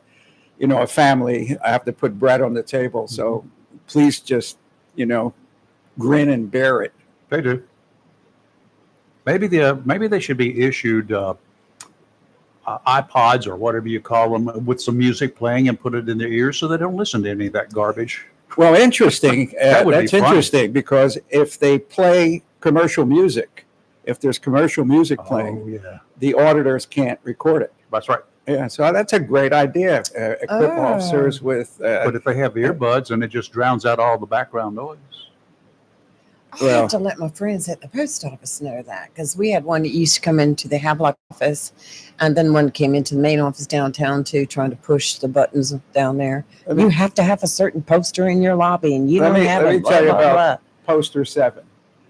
family, I have to put bread on the table. So please just, grin and bear it. They do. Maybe they should be issued iPods or whatever you call them with some music playing and put it in their ears so they don't listen to any of that garbage. Well, interesting. That's funny. interesting because if they play commercial music, if there's commercial music playing, the auditors can't record it. That's right. Yeah, so that's a great idea. Equip officers with. But if they have earbuds and it just drowns out all the background noise. I had to let my friends at the post office know that because we had one that used to come into the Havelock office, and then one came into the main office downtown too, trying to push the buttons down there. You have to have a certain poster in your lobby, and you don't have it. Let me tell you about Poster 7.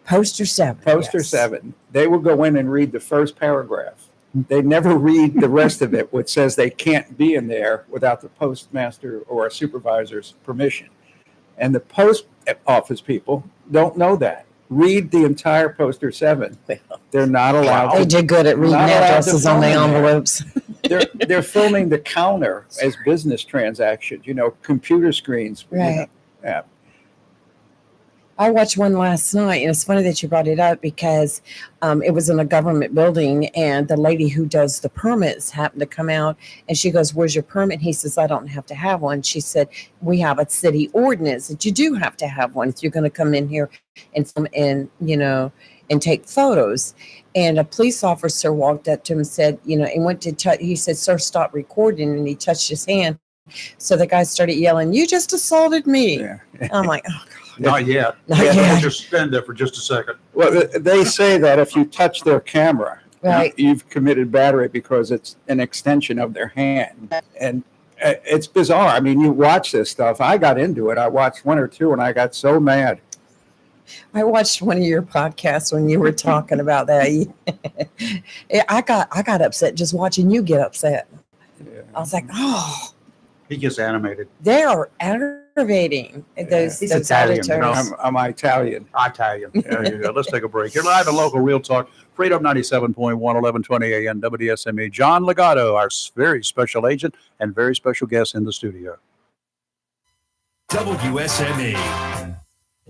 Poster 7. Poster 7. They will go in and read the first paragraph. They never read the rest of it, which says they can't be in there without the postmaster or a supervisor's permission. And the post office people don't know that. Read the entire Poster 7. They're not allowed. They did good at reading addresses on the envelopes. They're filming the counter as business transactions, computer screens. Right. Yeah. I watched one last night, and it's funny that you brought it up because it was in a government building, and the lady who does the permits happened to come out, and she goes, "Where's your permit?" He says, "I don't have to have one." She said, "We have a city ordinance that you do have to have one if you're going to come in here and film and take photos." And a police officer walked up to him and said, and went to touch. He said, "Sir, stop recording," and he touched his hand. So the guy started yelling, "You just assaulted me!" Yeah. I'm like, "Oh." Not yet. Not yet. Just stand there for just a second. Well, they say that if you touch their camera, Right. you've committed battery because it's an extension of their hand. And it's bizarre. I mean, you watch this stuff. I got into it. I watched one or two and I got so mad. I watched one of your podcasts when you were talking about that. I got upset just watching you get upset. I was like, oh, He gets animated. they are aggravating. Those, He's those Italian, auditors. I'm Italian. Italian. There you go. Let's take a break. You're live and local Real Talk. Freedom 97.1, 1120 AM WSME. John Legato, our very special agent and very special guest in the studio. WSME.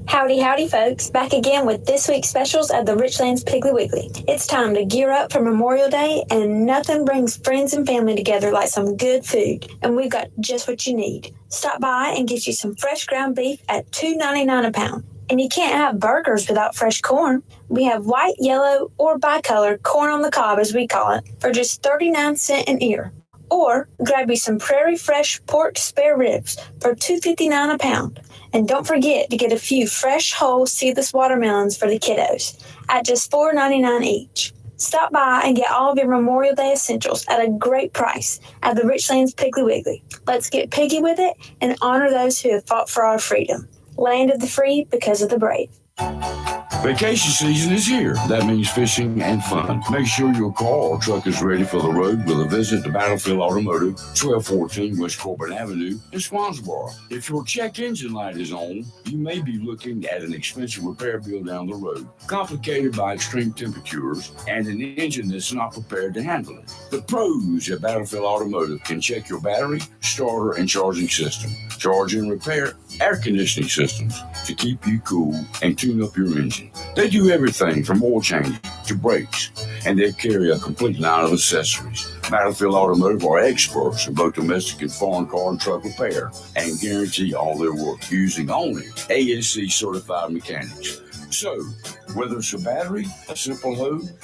Howdy, howdy, folks. Back again with this week's specials at the Richlands Piggly Wiggly. It's time to gear up for Memorial Day, and nothing brings friends and family together like some good food. And we've got just what you need. Stop by and get you some fresh ground beef at $2.99 a pound. And you can't have burgers without fresh corn. We have white, yellow, or bicolor corn on the cob, as we call it, for just 39 cents an ear. Or grab you some Prairie Fresh pork spare ribs for $2.59 a pound. And don't forget to get a few fresh, whole, seedless watermelons for the kiddos at just $4.99 each. Stop by and get all of your Memorial Day essentials at a great price at the Richlands Piggly Wiggly. Let's get piggy with it and honor those who have fought for our freedom. Land of the free because of the brave. Vacation season is here. That means fishing and fun. Make sure your car or truck is ready for the road with a visit to Battlefield Automotive, 1214 West Corbin Avenue in Swansboro. If your check engine light is on, you may be looking at an expensive repair bill down the road, complicated by extreme temperatures and an engine that's not prepared to handle it. The pros at Battlefield Automotive can check your battery, starter, and charging system, charge and repair air conditioning systems to keep you cool and tune up your engine. They do everything from oil change to brakes, and they carry a complete line of accessories. Battlefield Automotive are experts in both domestic and foreign car and truck repair and guarantee all their work using only ASC certified mechanics. So, whether it's a battery, a simple hose,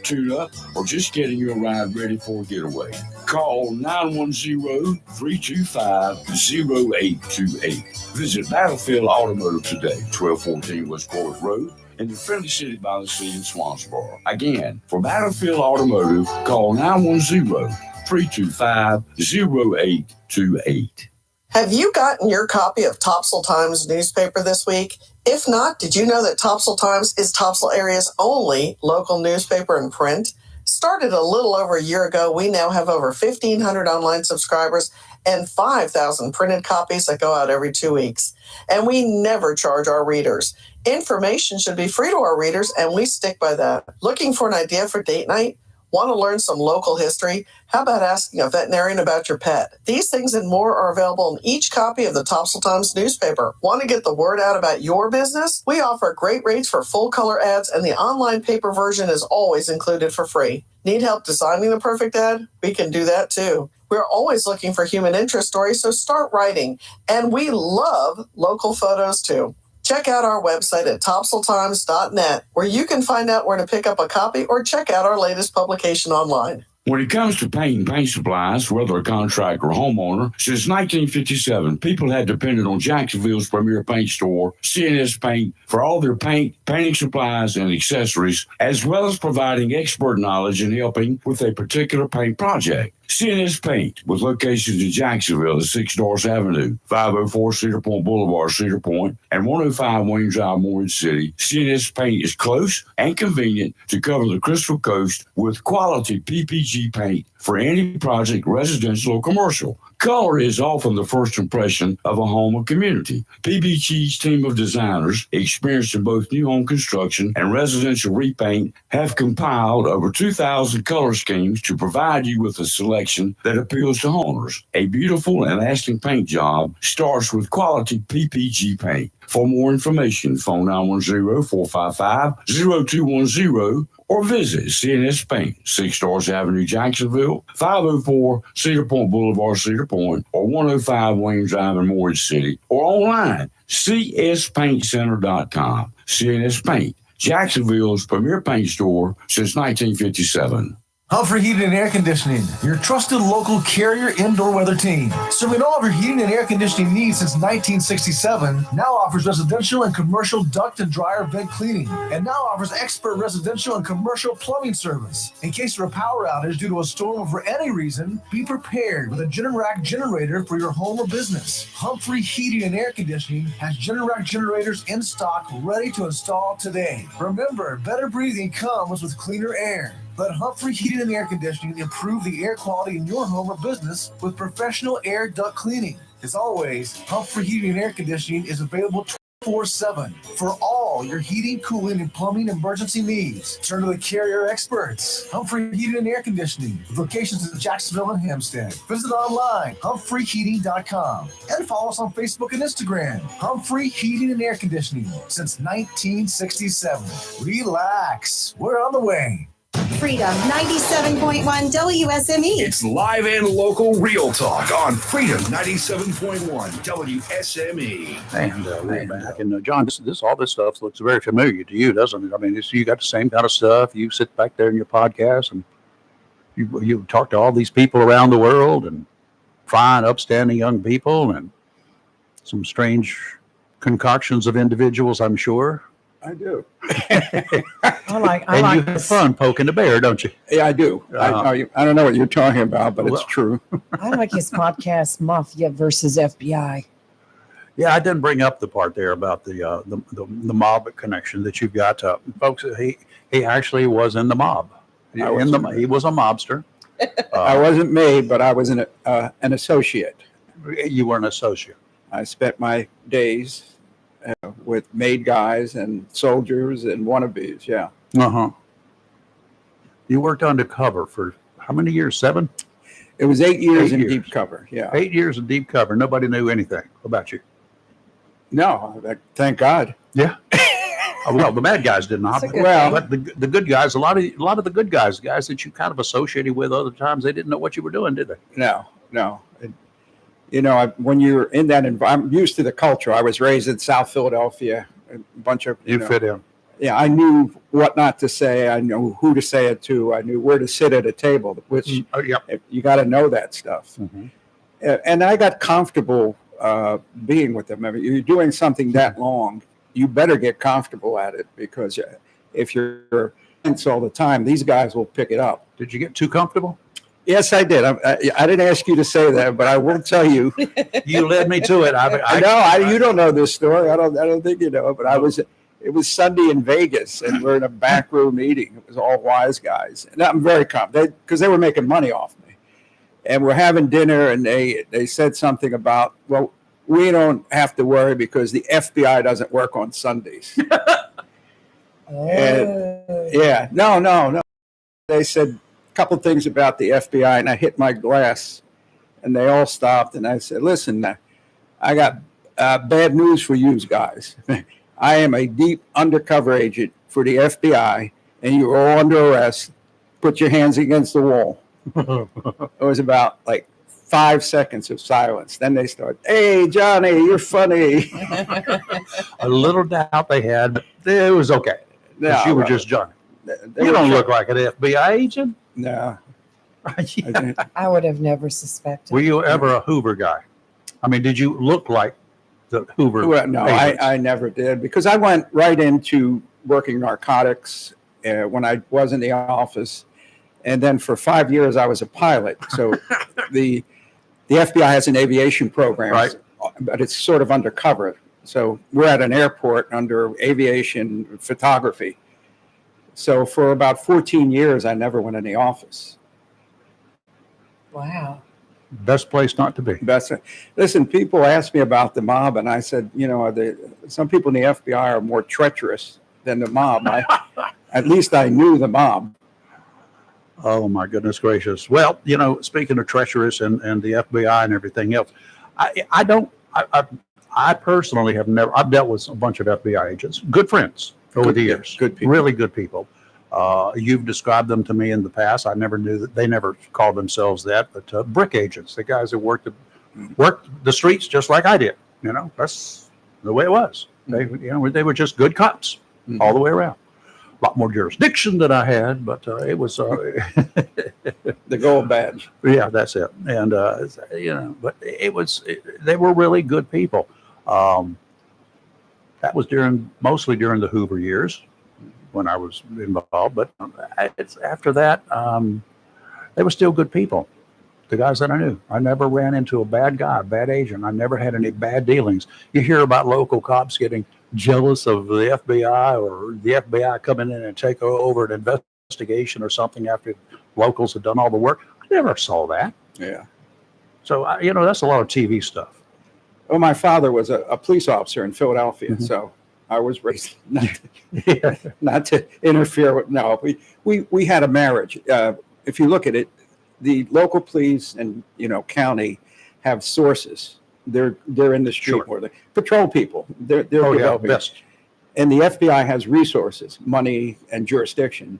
tune-up, or just getting your ride ready for a getaway, call 910-325-0828. Visit Battlefield Automotive today, 1214 West Corliss Road, in the friendly city by the sea in Swansboro. Again, for Battlefield Automotive, call 910-325-0828. Have you gotten your copy of Topsail Times newspaper this week? If not, did you know that Topsail Times is Topsail area's only local newspaper in print? Started a little over a year ago, we now have over 1,500 online subscribers and 5,000 printed copies that go out every 2 weeks. And we never charge our readers. Information should be free to our readers, and we stick by that. Looking for an idea for date night? Want to learn some local history? How about asking a veterinarian about your pet? These things and more are available in each copy of the Topsail Times newspaper. Want to get the word out about your business? We offer great rates for full color ads, and the online paper version is always included for free. Need help designing the perfect ad? We can do that too. We're always looking for human interest stories, so start writing. And we love local photos too. Check out our website at topsailtimes.net, where you can find out where to pick up a copy or check out our latest publication online. When it comes to paint and paint supplies, whether a contractor or homeowner, since 1957, people have depended on Jacksonville's premier paint store, CNS Paint, for all their paint, painting supplies, and accessories, as well as providing expert knowledge and helping with a particular paint project. CNS Paint, with locations in Jacksonville at 6 Doris Avenue, 504 Cedar Point Boulevard, Cedar Point, and 105 Wayne Drive, Morehead City. CNS Paint is close and convenient to cover the Crystal Coast with quality PPG paint for any project, residential or commercial. Color is often the first impression of a home or community. PPG's team of designers, experienced in both new home construction and residential repaint, have compiled over 2,000 color schemes to provide you with a selection that appeals to homeowners. A beautiful and lasting paint job starts with quality PPG paint. For more information, phone 910-455-0210 or visit CNS Paint, 6 Stars Avenue, Jacksonville, 504 Cedar Point Boulevard, Cedar Point, or 105 Williams Drive in Morris City, or online, cspaintcenter.com. CNS Paint, Jacksonville's premier paint store since 1957. Humphrey Heating and Air Conditioning, your trusted local Carrier indoor weather team. Serving all of your heating and air conditioning needs since 1967, now offers residential and commercial duct and dryer vent cleaning, and now offers expert residential and commercial plumbing service. In case of a power outage due to a storm or for any reason, be prepared with a Generac generator for your home or business. Humphrey Heating and Air Conditioning has Generac generators in stock ready to install today. Remember, better breathing comes with cleaner air. Let Humphrey Heating and Air Conditioning improve the air quality in your home or business with professional air duct cleaning. As always, Humphrey Heating and Air Conditioning is available 24/7 for all your heating, cooling, and plumbing emergency needs. Turn to the Carrier experts. Humphrey Heating and Air Conditioning, with locations in Jacksonville and Hempstead. Visit online, humphreyheating.com, and follow us on Facebook and Instagram. Humphrey Heating and Air Conditioning, since 1967. Relax, we're on the way. Freedom 97.1 WSME. It's live and local real talk on Freedom 97.1 WSME. And we're back. And John, all this stuff looks very familiar to you, doesn't it? I mean, you got the same kind of stuff. You sit back there in your podcast and you talk to all these people around the world and fine, upstanding young people and some strange concoctions of individuals, I'm sure. I do. And you have fun poking the bear, don't you? Yeah, I do. I don't know what you're talking about, but it's true. I like his podcast, Mafia versus FBI. Yeah, I didn't bring up the part there about the mob connection that you've got. Folks, he actually was in the mob. He was a mobster. I wasn't made, but I was an associate. You were an associate. I spent my days with made guys and soldiers and wannabes. Yeah. Uh-huh. You worked undercover for how many years? 7? It was 8 years in deep cover. Yeah. 8 years in deep cover. Nobody knew anything about you. No, thank God. Yeah. Well, the bad guys did not. But the good guys, a lot of the good guys that you kind of associated with other times, they didn't know what you were doing, did they? No. When you're in that environment, I'm used to the culture. I was raised in South Philadelphia. A bunch of you fit in. Yeah, I knew what not to say. I knew who to say it to. I knew where to sit at a table. Which you got to know that stuff. Mm-hmm. And I got comfortable being with them. I mean, you're doing something that long, you better get comfortable at it, because if you're tense all the time, these guys will pick it up. Did you get too comfortable? Yes, I did. I didn't ask you to say that, but I will tell you. You led me to it. I know. You don't know this story. I don't think you know. But it was Sunday in Vegas, and we're in a back room meeting. It was all wise guys, and I'm very confident because they were making money off me. And we're having dinner, and they said something about, well, we don't have to worry because the FBI doesn't work on Sundays. No. They said couple things about the FBI, and I hit my glass, and they all stopped, and I said, listen, I got bad news for you guys. I am a deep undercover agent for the FBI, and you're all under arrest. Put your hands against the wall. It was about 5 seconds of silence. Then they start, hey, Johnny, you're funny. A little doubt they had, but it was okay. Because you were just Johnny. You don't look like an FBI agent. No. I would have never suspected. Were you ever a Hoover guy? I mean, did you look like the Hoover? Well, no, I never did, because I went right into working narcotics when I was in the office. And then for 5 years, I was a pilot. So the FBI has an aviation program, right? But it's sort of undercover. So we're at an airport under aviation photography. So for about 14 years, I never went in the office. Wow. Best place not to be. Listen, people ask me about the mob, and I said, some people in the FBI are more treacherous than the mob. At least I knew the mob. Oh my goodness gracious! Well, speaking of treacherous and the FBI and everything else, I personally have never. I've dealt with a bunch of FBI agents, good friends over the years, good people, really good people. You've described them to me in the past. I never knew that they never called themselves that, but brick agents, the guys that worked the streets just like I did. That's the way it was. They were just good cops all the way around. A lot more jurisdiction than I had, but it was the gold badge. Yeah, that's it. And but they were really good people. That was mostly during the Hoover years when I was involved, but it's after that, they were still good people. The guys that I knew, I never ran into a bad guy, a bad agent. I never had any bad dealings. You hear about local cops getting jealous of the FBI or the FBI coming in and take over an investigation or something after locals had done all the work. I never saw that. Yeah. So, that's a lot of TV stuff. Well, my father was a police officer in Philadelphia, so I was raised not to interfere with. No, we had a marriage. If you look at it, the local police and county have sources. They're in the street where they patrol people. They're best. And the FBI has resources, money, and jurisdiction.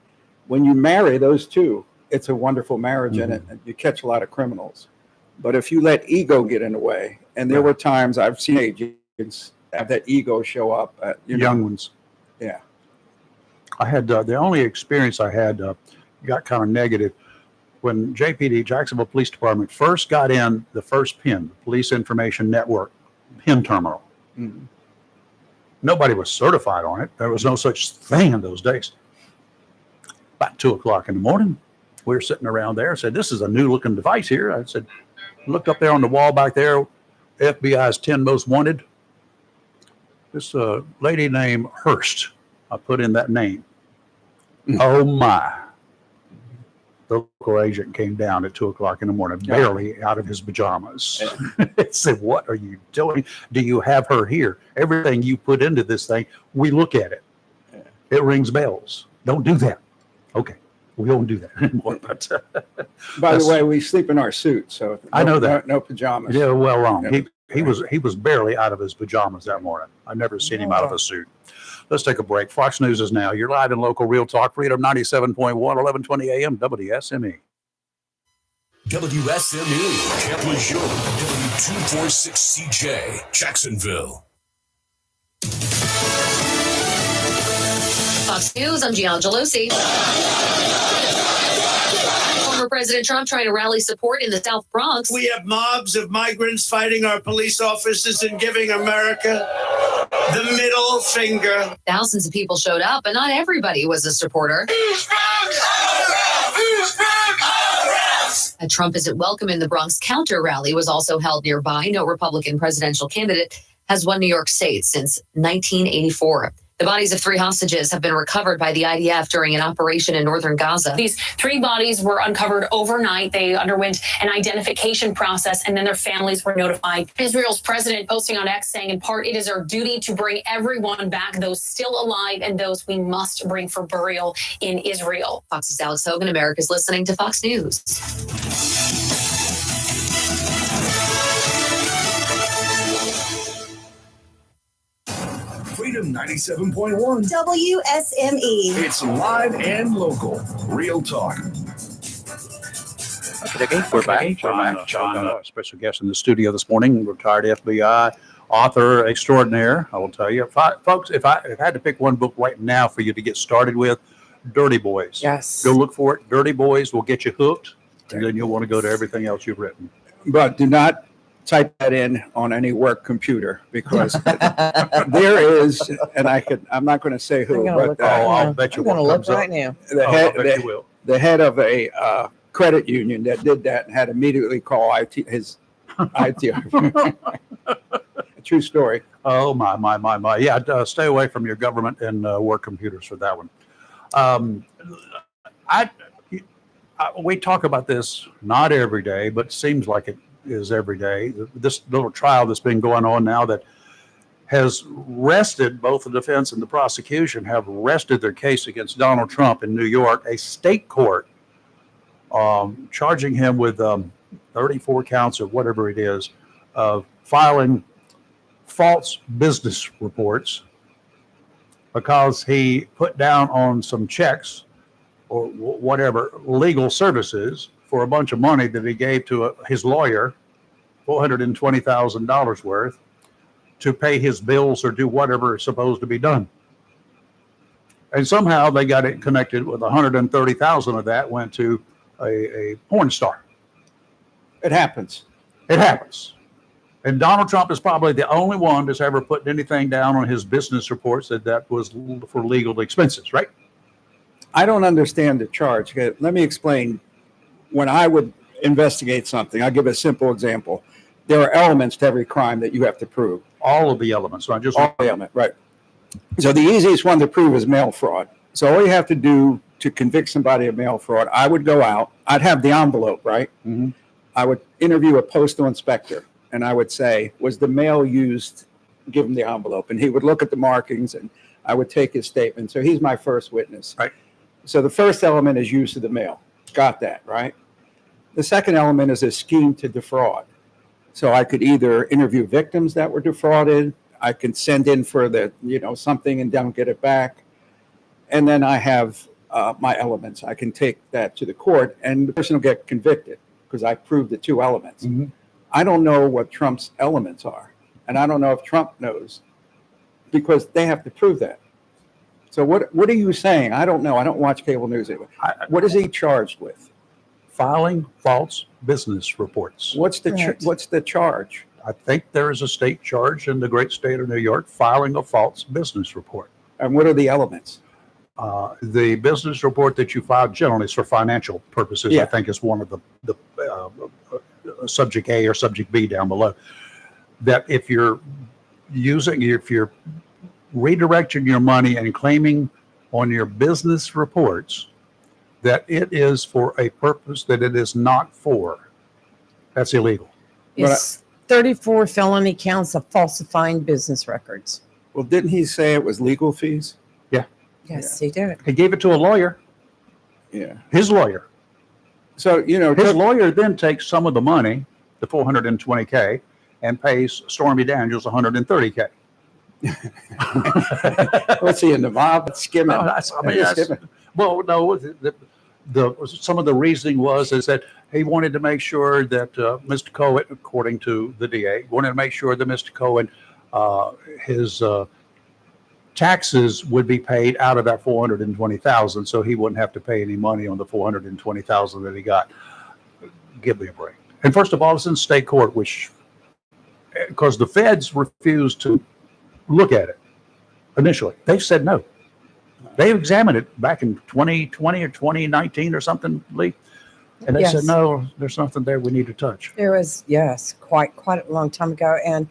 When you marry those two, it's a wonderful marriage, and you catch a lot of criminals. But if you let ego get in the way, and there were times I've seen agents have that ego show up. Young ones. Yeah. I had the only experience I had got kind of negative when JPD, Jacksonville Police Department, first got in the first PIN, Police Information Network, PIN terminal. Nobody was certified on it. There was no such thing in those days. About 2:00 in the morning, we were sitting around there. I said, "This is a new looking device here." I said, looked up there on the wall back there, FBI's 10 most wanted. This lady named Hurst. I put in that name. Oh my. The local agent came down at 2:00 in the morning, barely out of his pajamas. I said, "What are you doing? Do you have her here? Everything you put into this thing, we look at it. It rings bells. Don't do that." Okay, we won't do that anymore. But by the way, we sleep in our suits, so I know that. No pajamas. Yeah, well, wrong. He was barely out of his pajamas that morning. I've never seen him out of a suit. Let's take a break. Fox News is now. You're live in local Real Talk, Freedom 97.1, 1120 AM, WSME. WSME, Champlain Shore, W246CJ, Jacksonville. Fox News, I'm Gianna Gelosi. Former President Trump trying to rally support in the South Bronx. We have mobs of migrants fighting our police officers and giving America the middle finger. Thousands of people showed up, but not everybody was a supporter. A Trump isn't welcome in the Bronx counter rally was also held nearby. No Republican presidential candidate has won New York State since 1984. The bodies of 3 hostages have been recovered by the IDF during an operation in northern Gaza. These 3 bodies were uncovered overnight. They underwent an identification process, and then their families were notified. Israel's president posting on X saying, in part, it is our duty to bring everyone back, those still alive and those we must bring for burial in Israel. Fox's Alex Hogan, America's listening to Fox News. Freedom 97.1 WSME. It's live and local. Real Talk. We're back. John, special guest in the studio this morning, retired FBI author extraordinaire. I will tell you, folks, if I had to pick one book right now for you to get started with, Dirty Boys. Yes. Go look for it. Dirty Boys will get you hooked, and then you'll want to go to everything else you've written. But do not type that in on any work computer, because there is, and I'm not going to say who, but I'll bet you I'm going to look right now. The head of a credit union that did that and had immediately call his IT. A true story. Oh my! Yeah, stay away from your government and work computers for that one. We talk about this not every day, but seems like it is every day. This little trial that's been going on now that has rested, both the defense and the prosecution have rested their case against Donald Trump in New York, a state court, charging him with 34 counts or whatever it is of filing false business reports because he put down on some checks or whatever legal services for a bunch of money that he gave to his lawyer, $420,000 worth, to pay his bills or do whatever is supposed to be done. And somehow they got it connected with 130,000 of that went to a porn star. It happens. It happens. And Donald Trump is probably the only one that's ever put anything down on his business reports that was for legal expenses, right? I don't understand the charge. Okay, let me explain. When I would investigate something, I'll give a simple example. There are elements to every crime that you have to prove. All of the elements, not just all the elements, right? So the easiest one to prove is mail fraud. So all you have to do to convict somebody of mail fraud, I would go out, I'd have the envelope, right? Mm-hmm. I would interview a postal inspector and I would say, was the mail used? Give him the envelope. And he would look at the markings and I would take his statement. So he's my first witness. Right. So the first element is use of the mail. Got that, right? The second element is a scheme to defraud. So I could either interview victims that were defrauded, I could send in for the, something and don't get it back. And then I have my elements. I can take that to the court and the person will get convicted because I proved the two elements. Mm-hmm. I don't know what Trump's elements are. And I don't know if Trump knows because they have to prove that. So what are you saying? I don't know. I don't watch cable news. What is he charged with? Filing false business reports. What's the charge? I think there is a state charge in the great state of New York filing a false business report. And what are the elements? The business report that you file generally is for financial purposes. Yeah. I think is one of the subject A or subject B down below. That if you're redirecting your money and claiming on your business reports that it is for a purpose that it is not for, that's illegal. It's 34 felony counts of falsifying business records. Well, didn't he say it was legal fees? Yeah. Yes, he did. He gave it to a lawyer. Yeah. His lawyer. So, his lawyer then takes some of the money, the $420K, and pays Stormy Daniels $130K. What's he in the mob? Skimming. Well, no, some of the reasoning is that he wanted to make sure that Mr. Cohen, according to the DA, wanted to make sure that Mr. Cohen, his taxes would be paid out of that $420,000, so he wouldn't have to pay any money on the $420,000 that he got. Give me a break. And first of all, it's in state court, because the feds refused to look at it initially. They said no. They examined it back in 2020 or 2019 or something, Lee. And they said, no, there's nothing there we need to touch. There was, quite a long time ago. And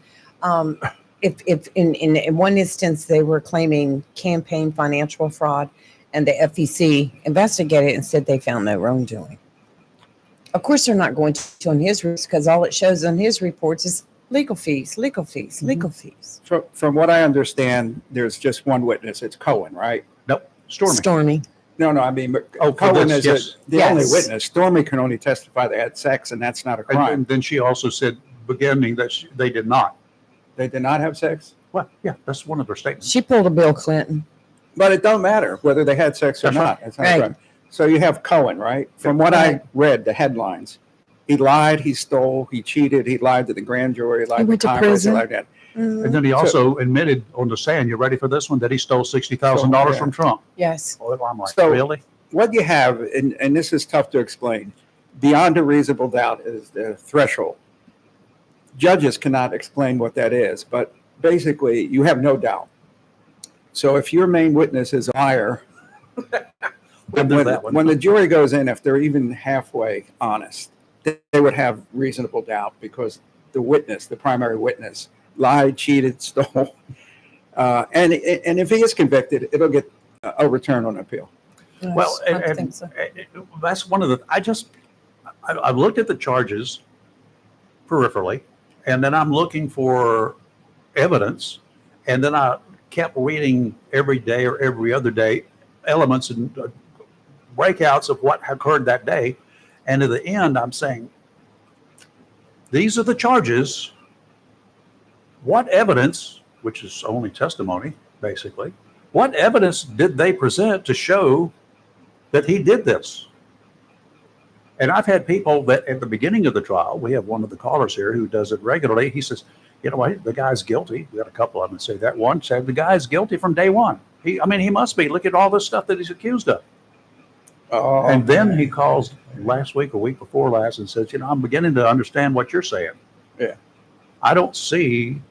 if in one instance, they were claiming campaign financial fraud and the FEC investigated and said they found no wrongdoing. Of course, they're not going to on his risk because all it shows on his reports is legal fees. From what I understand, there's just one witness. It's Cohen, right? Nope. Stormy. No, I mean, Cohen is the only witness. Stormy can only testify they had sex, and that's not a crime. And then she also said, beginning, that they did not. They did not have sex? Well, yeah, that's one of their statements. She pulled a Bill Clinton. But it don't matter whether they had sex or not. That's not a crime. So you have Cohen, right? From what I read, the headlines, he lied, he stole, he cheated, he lied to the grand jury, he lied went to to Congress, he prison. lied to that. And then he also admitted on the stand, you ready for this one, that he stole $60,000 from Trump. Yes. Oh, I'm like, So really? what you have, and this is tough to explain, beyond a reasonable doubt is the threshold. Judges cannot explain what that is, but basically you have no doubt. So if your main witness is a liar, when the jury goes in, if they're even halfway honest, they would have reasonable doubt because the witness, the primary witness, lied, cheated, stole. And if he is convicted, it'll get overturned on appeal. Well, I think so. that's one of the, I've looked at the charges peripherally, and then I'm looking for evidence, and then I kept reading every day or every other day elements and breakouts of what occurred that day. And at the end, I'm saying, these are the charges. What evidence, which is only testimony, basically, what evidence did they present to show that he did this? And I've had people that at the beginning of the trial, we have one of the callers here who does it regularly. He says, you know what, the guy's guilty. We got a couple of them that say that. One said the guy's guilty from day one. He must be. Look at all this stuff that he's accused of. Oh, And then he calls last week or week before last and says, I'm beginning to understand what you're saying. Yeah. I don't see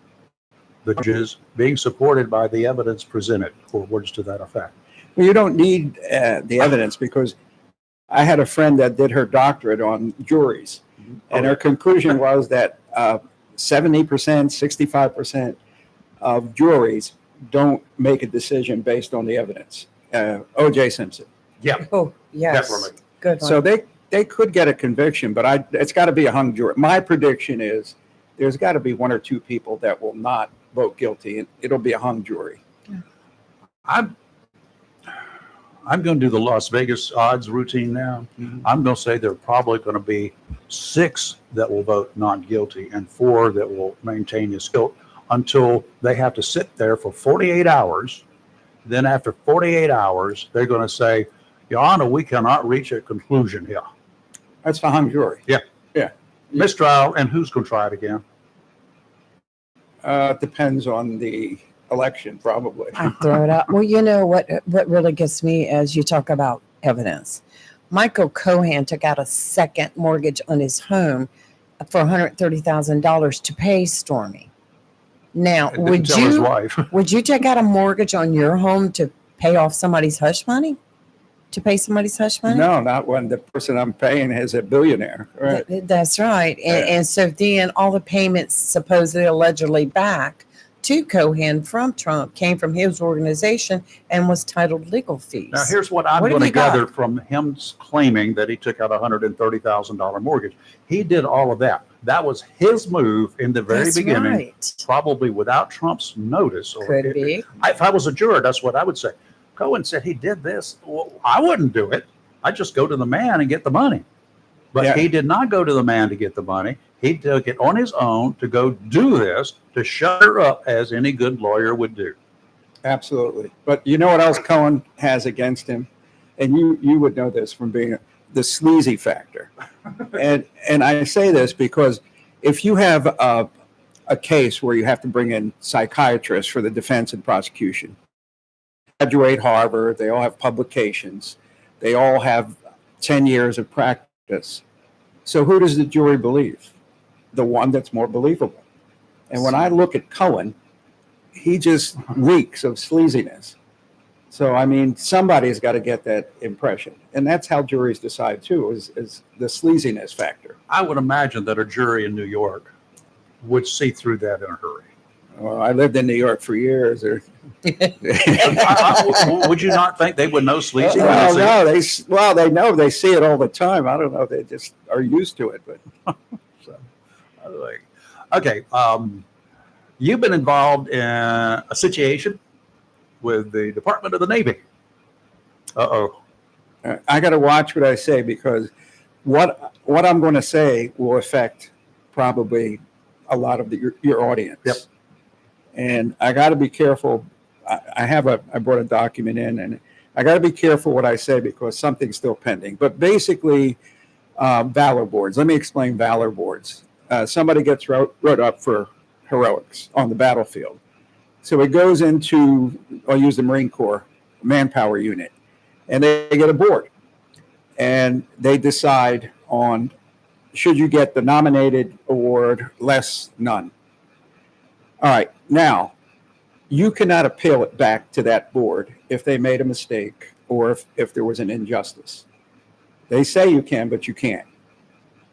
the judges being supported by the evidence presented, or words to that effect. Well, you don't need the evidence, because I had a friend that did her doctorate on juries, and her conclusion was that 70%, 65% of juries don't make a decision based on the evidence. O.J. Simpson. Yeah. Oh, yes. Definitely. Good one. So they could get a conviction, but it's got to be a hung jury. My prediction is there's got to be one or two people that will not vote guilty, and it'll be a hung jury. I'm going to do the Las Vegas odds routine now. I'm going to say there are probably going to be 6 that will vote not guilty and 4 that will maintain his guilt until they have to sit there for 48 hours. Then after 48 hours, they're going to say, Your Honor, we cannot reach a conclusion here. That's the hung jury. Yeah. Yeah. Mistrial, and who's going to try it again? Depends on the election, probably. I throw it out. Well, you know what really gets me as you talk about evidence. Michael Cohen took out a second mortgage on his home for $130,000 to pay Stormy. Now, And didn't tell his wife. would you take out a mortgage on your home to pay off somebody's hush money? To pay somebody's hush money? No, not when the person I'm paying is a billionaire. Right. That's right. And so then all the payments supposedly allegedly back to Cohen from Trump came from his organization and was titled legal fees. Now, here's what I'm What have going to you got? gather from him claiming that he took out a $130,000 mortgage. He did all of that. That was his move in the very That's beginning, right. probably without Trump's notice. Could be. If I was a juror, that's what I would say. Cohen said he did this. Well, I wouldn't do it. I'd just go to the man and get the money. But Yeah. he did not go to the man to get the money. He took it on his own to go do this, to shut her up, as any good lawyer would do. Absolutely. But you know what else Cohen has against him? And you would know this from being the sleazy factor. And I say this because if you have a case where you have to bring in psychiatrists for the defense and prosecution, graduate Harvard, they all have publications, they all have 10 years of practice. So who does the jury believe? The one that's more believable. And when I look at Cohen, he just reeks of sleaziness. So, I mean, somebody's got to get that impression. And that's how juries decide, too, is the sleaziness factor. I would imagine that a jury in New York would see through that in a hurry. Well, I lived in New York for years. Would you not think they would know sleazy? Well, no, they know. They see it all the time. I don't know. They just are used to it. But Okay. You've been involved in a situation with the Department of the Navy. I got to watch what I say, because what I'm going to say will affect probably a lot of your audience. Yep. And I got to be careful. I brought a document in, and I got to be careful what I say because something's still pending. But basically, valor boards. Let me explain valor boards. Somebody gets wrote up for heroics on the battlefield. So it goes into, I'll use the Marine Corps manpower unit, and they get a board. And they decide on, should you get the nominated award, less, none. All right, now, you cannot appeal it back to that board if they made a mistake or if there was an injustice. They say you can, but you can't.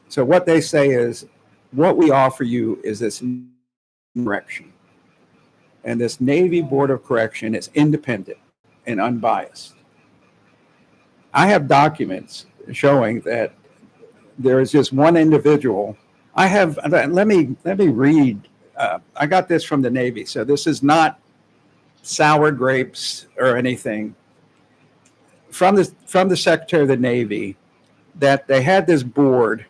So what they say is, what we offer you is this correction. And this Navy Board of Correction is independent and unbiased. I have documents showing that there is just one individual. Let me read. I got this from the Navy, so this is not sour grapes or anything. From the Secretary of the Navy, that they had this board,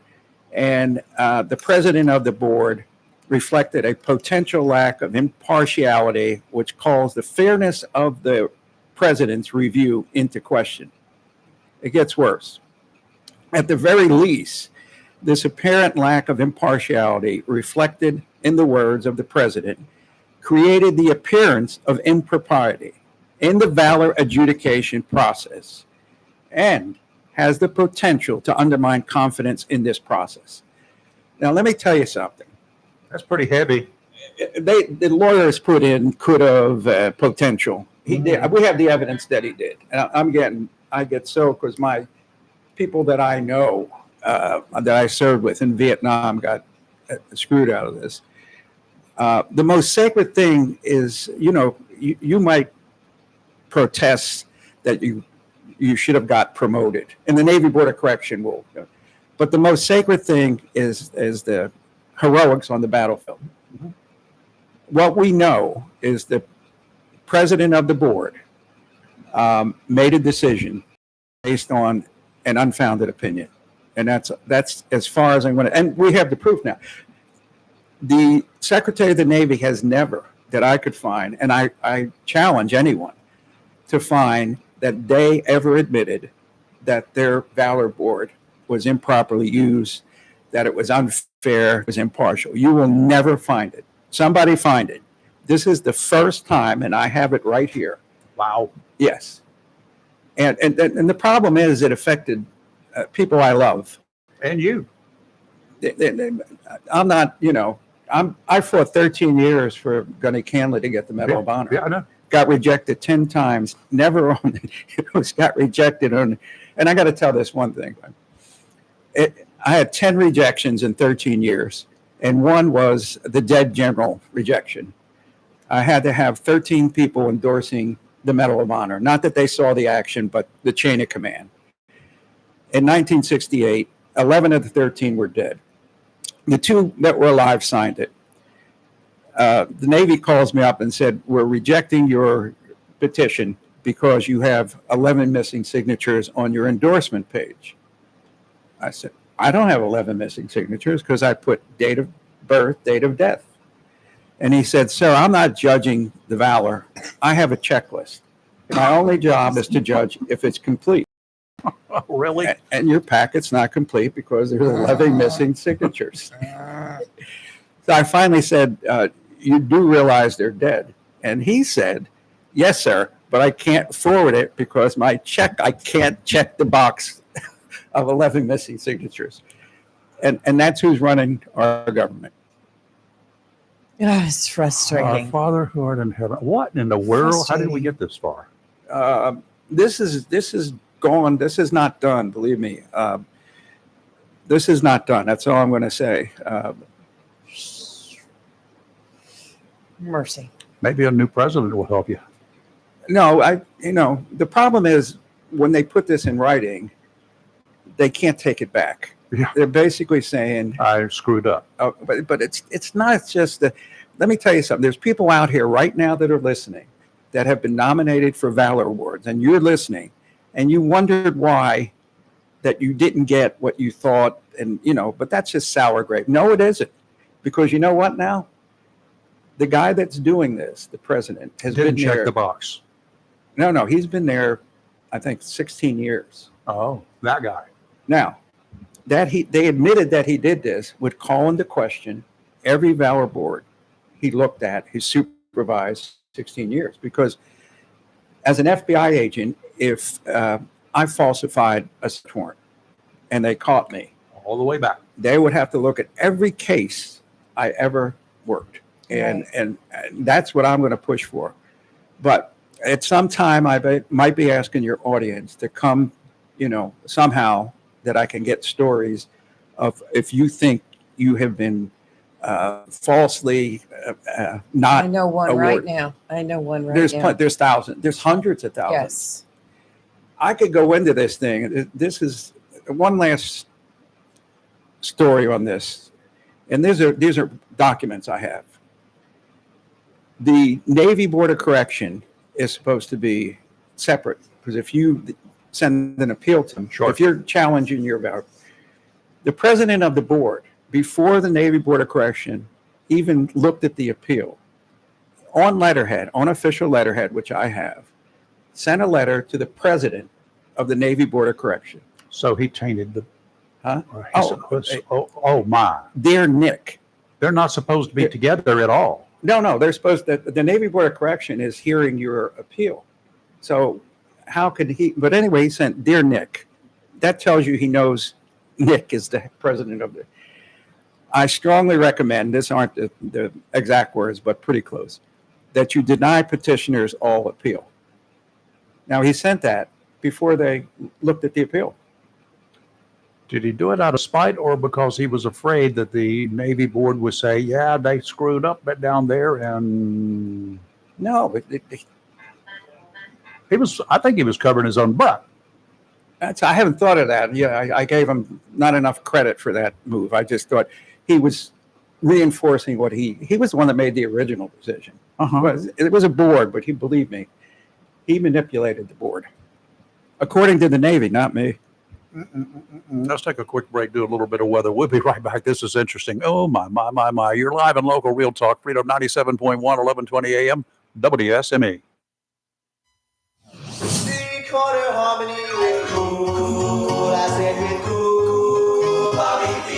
and the president of the board reflected a potential lack of impartiality, which calls the fairness of the president's review into question. It gets worse. At the very least, this apparent lack of impartiality, reflected in the words of the president, created the appearance of impropriety in the valor adjudication process and has the potential to undermine confidence in this process. Now, let me tell you something. That's pretty heavy. The lawyers put in could have potential. He did. We have the evidence that he did. And I get so because my people that I know that I served with in Vietnam got screwed out of this. The most sacred thing is, you might protest that you should have got promoted, and the Navy Board of Correction will. But the most sacred thing is the heroics on the battlefield. Mm-hmm. What we know is the president of the board made a decision based on an unfounded opinion, and that's as far as I'm going to. And we have the proof now. The Secretary of the Navy has never, that I could find, and I challenge anyone to find that they ever admitted that their Valor Board was improperly used, that it was unfair, it was impartial. You will never find it. Somebody find it. This is the first time, and I have it right here. Wow. Yes. And the problem is it affected people I love. And you. I'm not, I fought 13 years for Gunny Candler to get the Medal of Honor. Yeah, I know. Got rejected 10 times, never on it. Got rejected on, and I got to tell this one thing. I had 10 rejections in 13 years, and one was the dead general rejection. I had to have 13 people endorsing the Medal of Honor. Not that they saw the action, but the chain of command. In 1968, 11 of the 13 were dead. The 2 that were alive signed it. The Navy calls me up and said, we're rejecting your petition because you have 11 missing signatures on your endorsement page. I said, I don't have 11 missing signatures because I put date of birth, date of death. And he said, sir, I'm not judging the valor. I have a checklist. My only job is to judge if it's complete. Oh, really? And your packet's not complete because there's 11 missing signatures. So I finally said, you do realize they're dead? And he said, yes, sir, but I can't forward it because I can't check the box of 11 missing signatures. And that's who's running our government. Yeah, it's frustrating. Our Father who art in heaven. What in the world? How did we get this far? This is gone. This is not done. Believe me. This is not done. That's all I'm going to say. Mercy. Maybe a new president will help you. No, the problem is when they put this in writing, they can't take it back. Yeah. They're basically saying I screwed up. But it's not just the. Let me tell you something. There's people out here right now that are listening that have been nominated for Valor Awards, and you're listening, and you wondered why that you didn't get what you thought, and but that's just sour grape. No, it isn't, because you know what now? The guy that's doing this, the president, has Didn't been check there. the box. No, he's been there, I think, 16 years. Oh, that guy. Now, they admitted that he did this, would call into question every Valor Board he looked at, he supervised 16 years. Because as an FBI agent, if I falsified a search warrant and they caught me, all the way back, they would have to look at every case I ever worked. And that's what I'm going to push for. But at some time, I might be asking your audience to come, somehow that I can get stories of if you think you have been falsely not. I know one awarded. right now. There's thousands. There's hundreds of thousands. Yes. I could go into this thing. This is one last story on this, and these are documents I have. The Navy Board of Correction is supposed to be separate, because if you send an appeal to them, if you're challenging your vote, the president of the board, before the Navy Board of Correction even looked at the appeal, on letterhead, on official letterhead, which I have, sent a letter to the president of the Navy Board of Correction. So he tainted the. Huh? Oh my! Dear Nick, they're not supposed to be together at all. No, they're supposed to. The Navy Board of Correction is hearing your appeal. So how could he? But anyway, he sent, Dear Nick. That tells you he knows Nick is the president of the. I strongly recommend, this aren't the exact words, but pretty close, that you deny petitioners all appeal. Now, he sent that before they looked at the appeal. Did he do it out of spite, or because he was afraid that the Navy board would say, yeah, they screwed up down there? And no, but I think he was covering his own butt. I haven't thought of that. Yeah, I gave him not enough credit for that move. I just thought he was reinforcing what he was the one that made the original decision. It was a board, but believe me, he manipulated the board. According to the Navy, not me. Let's take a quick break, do a little bit of weather. We'll be right back. This is interesting. Oh, my. You're live in local Real Talk, Freedom 97.1, 1120 AM, WSME. Harmony with Cool. I said with Cool Bobby B.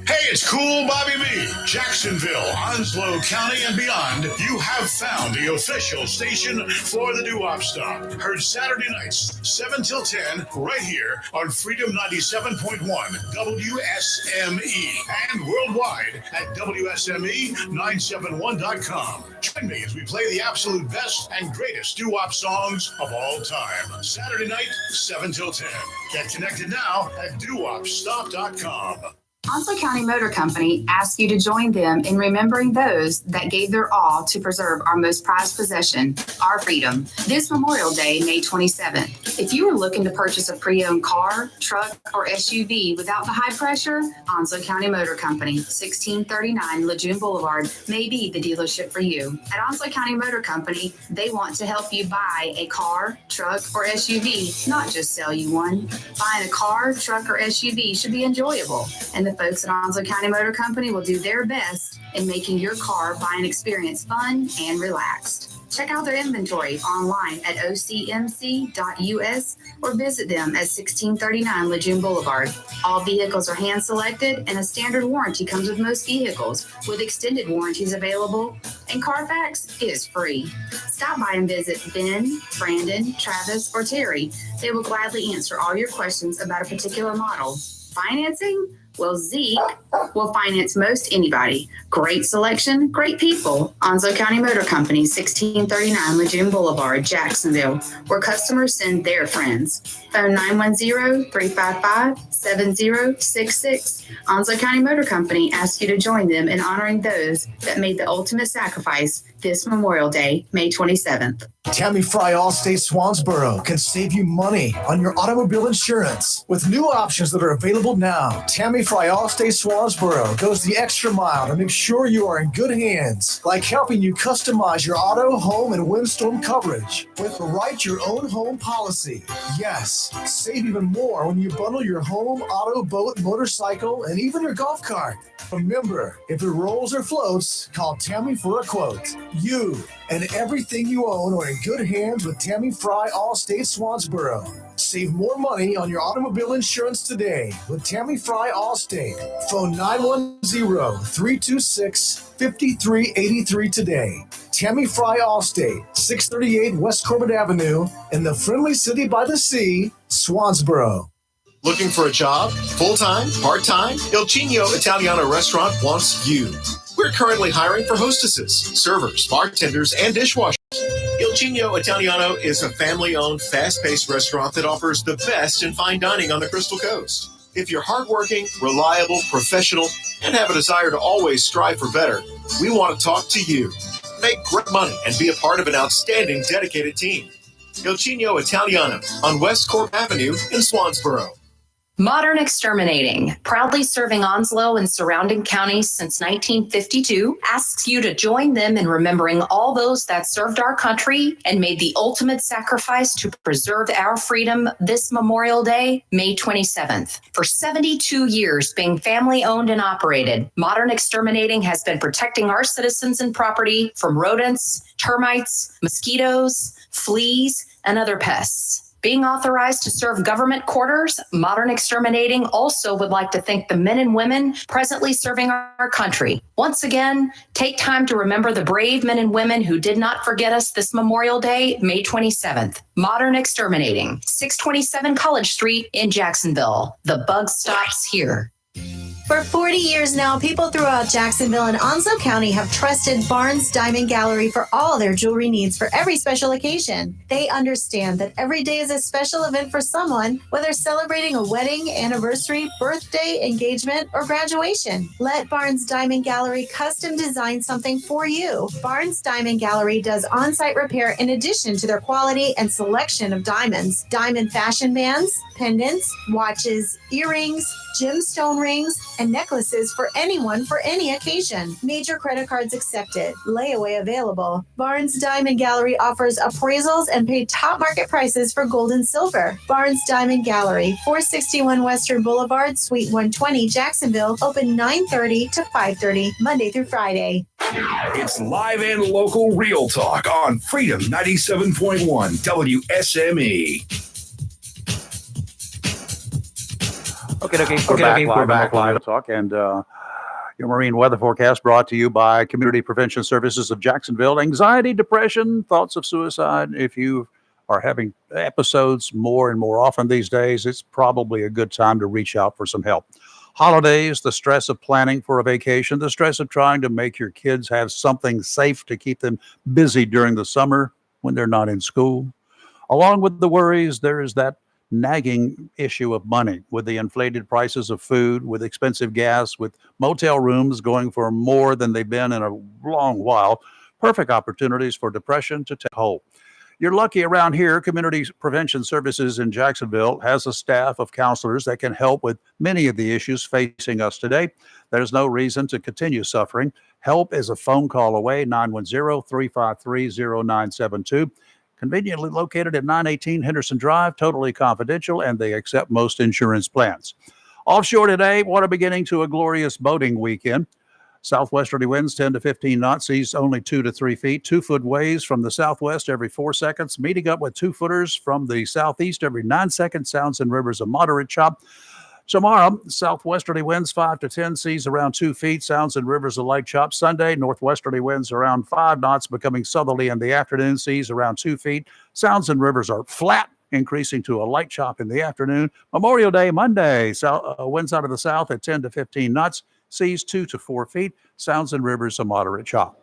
Hey, it's Cool Bobby B. Jacksonville, Onslow County, and beyond. You have found the official station for the Doo-Wop Stop. Heard Saturday nights, 7 till 10, right here on Freedom 97.1 WSME and worldwide at WSME971.com. Join me as we play the absolute best and greatest doo-wop songs of all time. Saturday night, 7 till 10. Get connected now at doowopstop.com. Onslow County Motor Company asks you to join them in remembering those that gave their all to preserve our most prized possession, our freedom, this Memorial Day, May 27th. If you are looking to purchase a pre-owned car, truck, or SUV without the high pressure, Onslow County Motor Company, 1639 Lejeune Boulevard, may be the dealership for you. At Onslow County Motor Company, they want to help you buy a car, truck, or SUV, not just sell you one. Buying a car, truck, or SUV should be enjoyable, and the folks at Onslow County Motor Company will do their best in making your car buying experience fun and relaxed. Check out their inventory online at ocmc.us or visit them at 1639 Lejeune Boulevard. All vehicles are hand selected and a standard warranty comes with most vehicles, with extended warranties available, and Carfax is free. Stop by and visit Ben, Brandon, Travis, or Terry. They will gladly answer all your questions about a particular model. Financing? Well, Zeke will finance most anybody. Great selection, great people. Onslow County Motor Company, 1639 Lejeune Boulevard, Jacksonville, where customers send their friends. Phone 910-355-7066. Onslow County Motor Company asks you to join them in honoring those that made the ultimate sacrifice this Memorial Day, May 27th. Tammy Fry Allstate Swansboro can save you money on your automobile insurance with new options that are available now. Tammy Fry Allstate Swansboro goes the extra mile to make sure you are in good hands, like helping you customize your auto, home, and windstorm coverage with the Write Your Own Home policy. Yes, save even more when you bundle your home, auto, boat, motorcycle, and even your golf cart. Remember, if it rolls or floats, call Tammy for a quote. You and everything you own are in good hands with Tammy Fry Allstate Swansboro. Save more money on your automobile insurance today with Tammy Fry Allstate. Phone 910-326-5383 today. Tammy Fry Allstate, 638 West Corbett Avenue in the friendly city by the sea, Swansboro. Looking for a job? Full-time? Part-time? Il Cigno Italiano Restaurant wants you. We're currently hiring for hostesses, servers, bartenders, and dishwashers. Il Cigno Italiano is a family-owned, fast-paced restaurant that offers the best in fine dining on the Crystal Coast. If you're hardworking, reliable, professional, and have a desire to always strive for better, we want to talk to you. Make great money and be a part of an outstanding, dedicated team. Il Cigno Italiano on West Corp Avenue in Swansboro. Modern Exterminating, proudly serving Onslow and surrounding counties since 1952, asks you to join them in remembering all those that served our country and made the ultimate sacrifice to preserve our freedom this Memorial Day, May 27th. For 72 years being family owned and operated, Modern Exterminating has been protecting our citizens and property from rodents, termites, mosquitoes, fleas, and other pests. Being authorized to serve government quarters, Modern Exterminating also would like to thank the men and women presently serving our country. Once again, take time to remember the brave men and women who did not forget us this Memorial Day, May 27th. Modern Exterminating, 627 College Street in Jacksonville. The bug stops here. For 40 years now, people throughout Jacksonville and Onslow County have trusted Barnes Diamond Gallery for all their jewelry needs for every special occasion. They understand that every day is a special event for someone, whether celebrating a wedding, anniversary, birthday, engagement, or graduation. Let Barnes Diamond Gallery custom design something for you. Barnes Diamond Gallery does on-site repair in addition to their quality and selection of diamonds, diamond fashion bands, pendants, watches, earrings, gemstone rings, and necklaces for anyone for any occasion. Major credit cards accepted. Layaway available. Barnes Diamond Gallery offers appraisals and paid top market prices for gold and silver. Barnes Diamond Gallery, 461 Western Boulevard, Suite 120, Jacksonville. Open 9:30 to 5:30, Monday through Friday. It's live and local real talk on Freedom 97.1 WSME. Okay, we're back live talk, and your marine weather forecast brought to you by Community Prevention Services of Jacksonville. Anxiety, depression, thoughts of suicide. If you are having episodes more and more often these days, it's probably a good time to reach out for some help. Holidays, the stress of planning for a vacation, the stress of trying to make your kids have something safe to keep them busy during the summer when they're not in school. Along with the worries, there is that nagging issue of money with the inflated prices of food, with expensive gas, with motel rooms going for more than they've been in a long while. Perfect opportunities for depression to take hold. You're lucky around here. Community Prevention Services in Jacksonville has a staff of counselors that can help with many of the issues facing us today. There's no reason to continue suffering. Help is a phone call away, 910-353-0972. Conveniently located at 918 Henderson Drive, totally confidential, and they accept most insurance plans. Offshore today, water beginning to a glorious boating weekend. Southwesterly winds 10 to 15 knots, seas only 2 to 3 feet. 2-foot waves from the southwest every 4 seconds, meeting up with 2-footers from the southeast every 9 seconds. Sounds and rivers a moderate chop. Tomorrow, southwesterly winds 5 to 10, seas around 2 feet, sounds and rivers a light chop. Sunday, northwesterly winds around 5 knots, becoming southerly in the afternoon, seas around 2 feet. Sounds and rivers are flat, increasing to a light chop in the afternoon. Memorial Day, Monday, winds out of the south at 10 to 15 knots, seas 2 to 4 feet, sounds and rivers a moderate chop.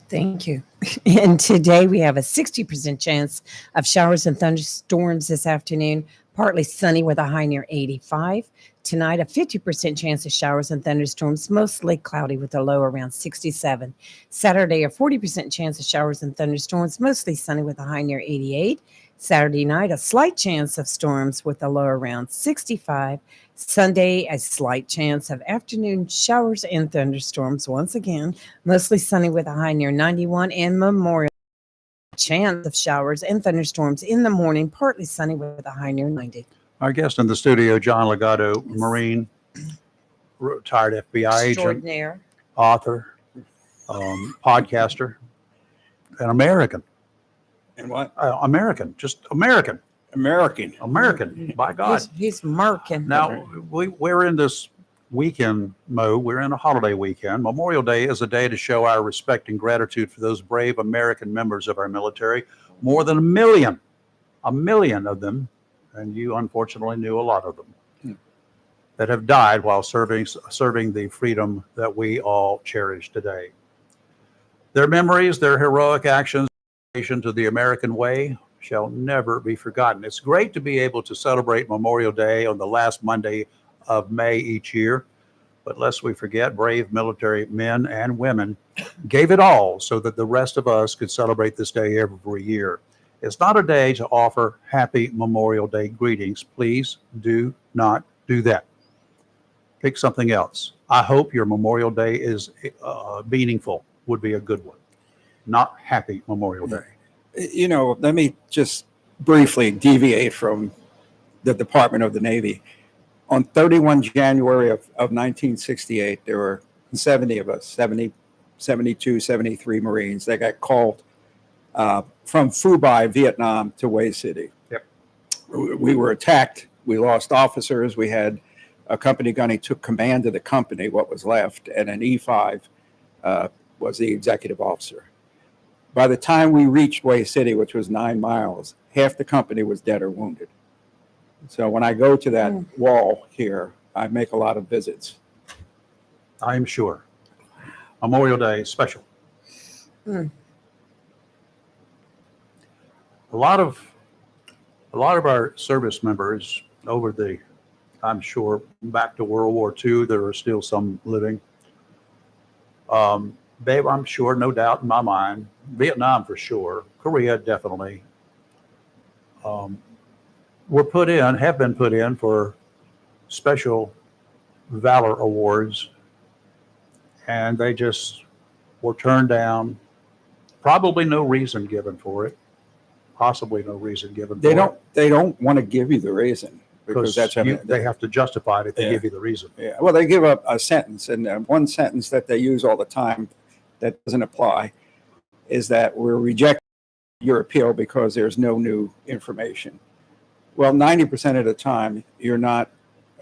Thank you. And today we have a 60% chance of showers and thunderstorms this afternoon. Partly sunny with a high near 85. Tonight, a 50% chance of showers and thunderstorms, mostly cloudy with a low around 67. Saturday, a 40% chance of showers and thunderstorms, mostly sunny with a high near 88. Saturday night, a slight chance of storms with a low around 65. Sunday, a slight chance of afternoon showers and thunderstorms once again, mostly sunny with a high near 91. And Memorial, chance of showers and thunderstorms in the morning, partly sunny with a high near 90. Our guest in the studio, John Legato, Marine, retired FBI agent, Extraordinaire. author, podcaster, an American. And what? American, just American. American, by God. He's American. Now, we're in this weekend mode. We're in a holiday weekend. Memorial Day is a day to show our respect and gratitude for those brave American members of our military. More than a million of them, and you unfortunately knew a lot of them, that have died while serving the freedom that we all cherish today. Their memories, their heroic actions, to the American way shall never be forgotten. It's great to be able to celebrate Memorial Day on the last Monday of May each year, but lest we forget, brave military men and women gave it all so that the rest of us could celebrate this day every year. It's not a day to offer happy Memorial Day greetings. Please do not do that. Pick something else. I hope your Memorial Day is meaningful, would be a good one. Not happy Memorial Day. You know, let me just briefly deviate from the Department of the Navy. On 31 January of 1968, there were 70 of us, 72, 73 Marines that got called from Phu Bai, Vietnam to Hue City. Yep. We were attacked. We lost officers. We had a company gunny took command of the company, what was left, and an E5 was the executive officer. By the time we reached Hue City, which was 9 miles, half the company was dead or wounded. So when I go to that wall here, I make a lot of visits. I'm sure. Memorial Day is special. A lot of our service members over the, I'm sure, back to World War II, there are still some living. Babe, I'm sure, no doubt in my mind, Vietnam for sure, Korea definitely, have been put in for special valor awards, and they just were turned down. Probably no reason given for it. Possibly no reason given. They don't want to give you the reason because that's how they have to justify it if they Yeah. give you the reason. Yeah, well, they give a sentence, and one sentence that they use all the time that doesn't apply is that we're rejecting your appeal because there's no new information. Well, 90% of the time, you're not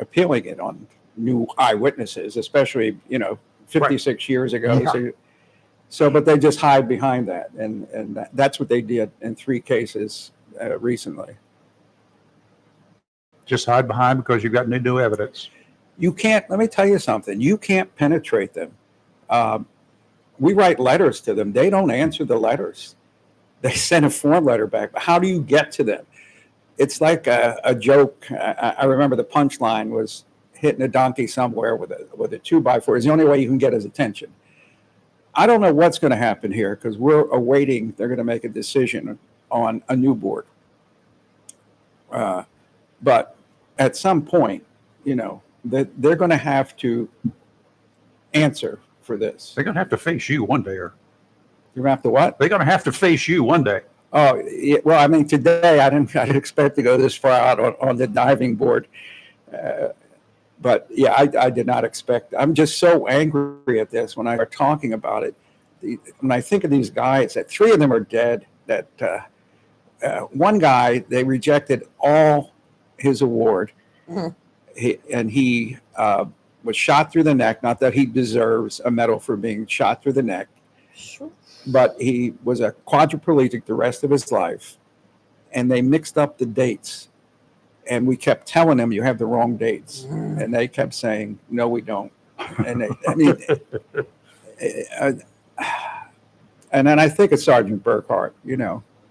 appealing it on new eyewitnesses, especially, 56 years ago. Yeah. So, but they just hide behind that, and that's what they did in 3 cases recently. Just hide behind because you've got new evidence. You can't, let me tell you something, you can't penetrate them. We write letters to them. They don't answer the letters. They send a form letter back. But how do you get to them? It's like a joke. I remember the punchline was hitting a donkey somewhere with a 2x4 is the only way you can get his attention. I don't know what's going to happen here because we're awaiting, they're going to make a decision on a new board. But at some point, that they're going to have to answer for this. They're going to have to face you one day. Or you're going to have to what? They're going to have to face you one day. Oh, yeah, well, I mean, today I didn't expect to go this far out on the diving board. But yeah, I did not expect. I'm just so angry at this when I start talking about it. When I think of these guys, that 3 of them are dead. That one guy, they rejected all his award. Mm-hmm. He was shot through the neck. Not that he deserves a medal for being shot through the neck, sure, but he was a quadriplegic the rest of his life. And they mixed up the dates. And we kept telling him, you have the wrong dates. And they kept saying, no, we don't. And and then I think of Sergeant Burkhart,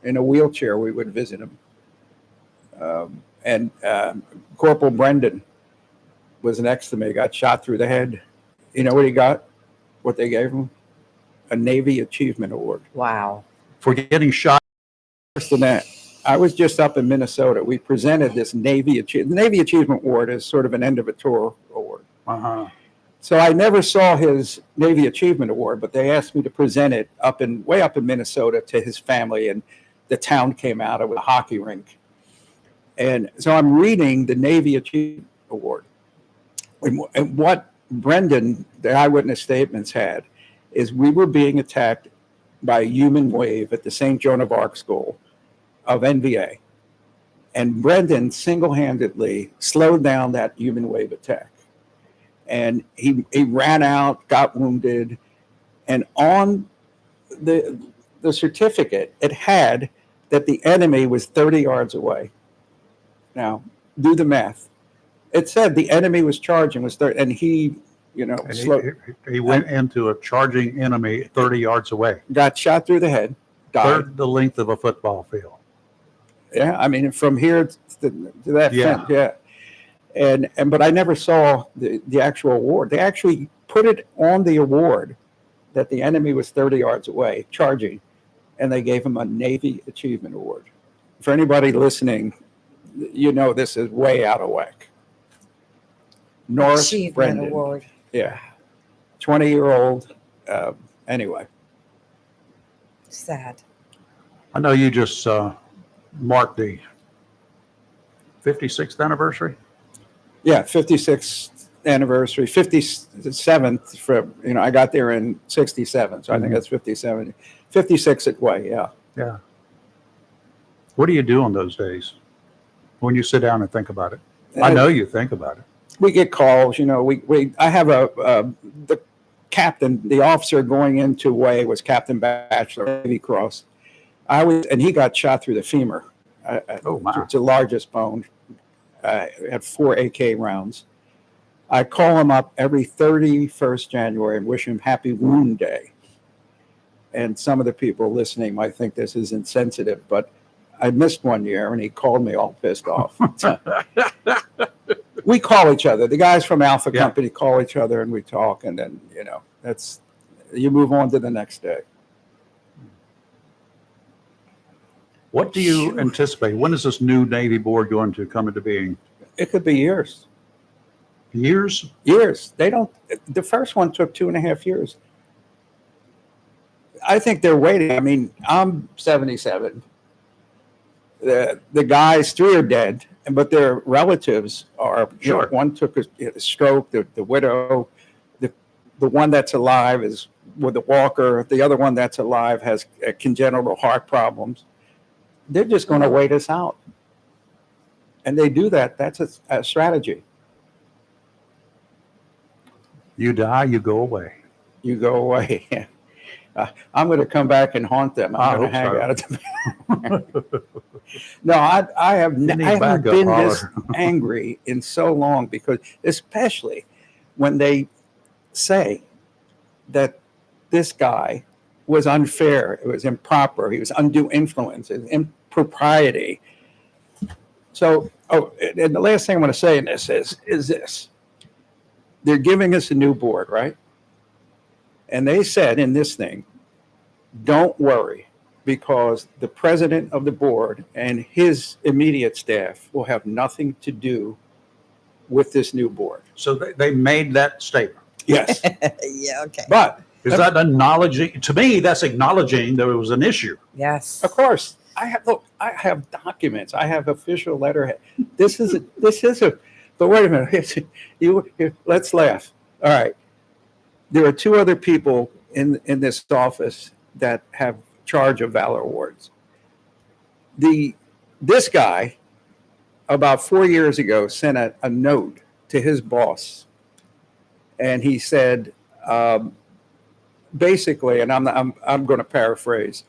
in a wheelchair, we would visit him. And Corporal Brendan was next to me, got shot through the head. You know what he got? What they gave him? A Navy Achievement Award. Wow. For getting shot. Worse than that. I was just up in Minnesota. We presented this Navy Achievement. The Navy Achievement Award is sort of an end of a tour award. Uh-huh. So I never saw his Navy Achievement Award, but they asked me to present it way up in Minnesota to his family, and the town came out of a hockey rink. And so I'm reading the Navy Achievement Award. And what Brendan, the eyewitness statements had, is we were being attacked by a human wave at the St. Joan of Arc School of NVA. And Brendan single-handedly slowed down that human wave attack. And he ran out, got wounded, and on the certificate, it had that the enemy was 30 yards away. Now, do the math. It said the enemy was charging, was 30, and he, he went into a charging enemy 30 yards away. Got shot through the head, died. Third the length of a football field. Yeah, I mean, from here to that Yeah. fence, yeah. But I never saw the actual award. They actually put it on the award that the enemy was 30 yards away, charging, and they gave him a Navy Achievement Award. for anybody listening, you know this is way out of whack. Norris Achievement Brendan. Award. Yeah. 20-year-old. Anyway. Sad. I know you just marked the 56th anniversary. Yeah, 56th anniversary, 57th from, I got there in 67, so I think that's 57. 56 at Way, yeah. Yeah. What do you do on those days when you sit down and think about it? I know you think about it. We get calls, I have the captain, the officer going into Way was Captain Batchelor, Navy Cross. And he got shot through the femur. Oh, my. It's the largest bone. Had 4 AK rounds. I call him up every 31st January and wish him Happy Wound Day. And some of the people listening might think this is insensitive, but I missed one year and he called me all pissed off. We call each other. The guys from Alpha Company call each other and we talk, and then, you move on to the next day. What do you anticipate? When is this new Navy board going to come into being? It could be years. Years? Years. The first one took 2.5 years. I think they're waiting. I mean, I'm 77. The guys, 3 are dead, but their relatives are, Sure. One took a stroke, the widow, the one that's alive is with a walker. The other one that's alive has congenital heart problems. They're just going to wait us out. And they do that. That's a strategy. You die, you go away. You go away. I'm going to come back and haunt them. I'm going to hang out at the No, I haven't been this angry in so long, because especially when they say that this guy was unfair, it was improper, he was undue influence, it was impropriety. So, and the last thing I want to say in this is this. They're giving us a new board, right? And they said in this thing, don't worry, because the president of the board and his immediate staff will have nothing to do with this new board. So they made that statement. Yes. Yeah, okay. But is that acknowledging? To me, that's acknowledging there was an issue. Yes. Of course. I have documents. I have official letterhead. This is a, but wait a minute. Let's laugh. All right. There are 2 other people in this office that have charge of Valor Awards. This guy, about 4 years ago, sent a note to his boss, and he said, basically, and I'm going to paraphrase,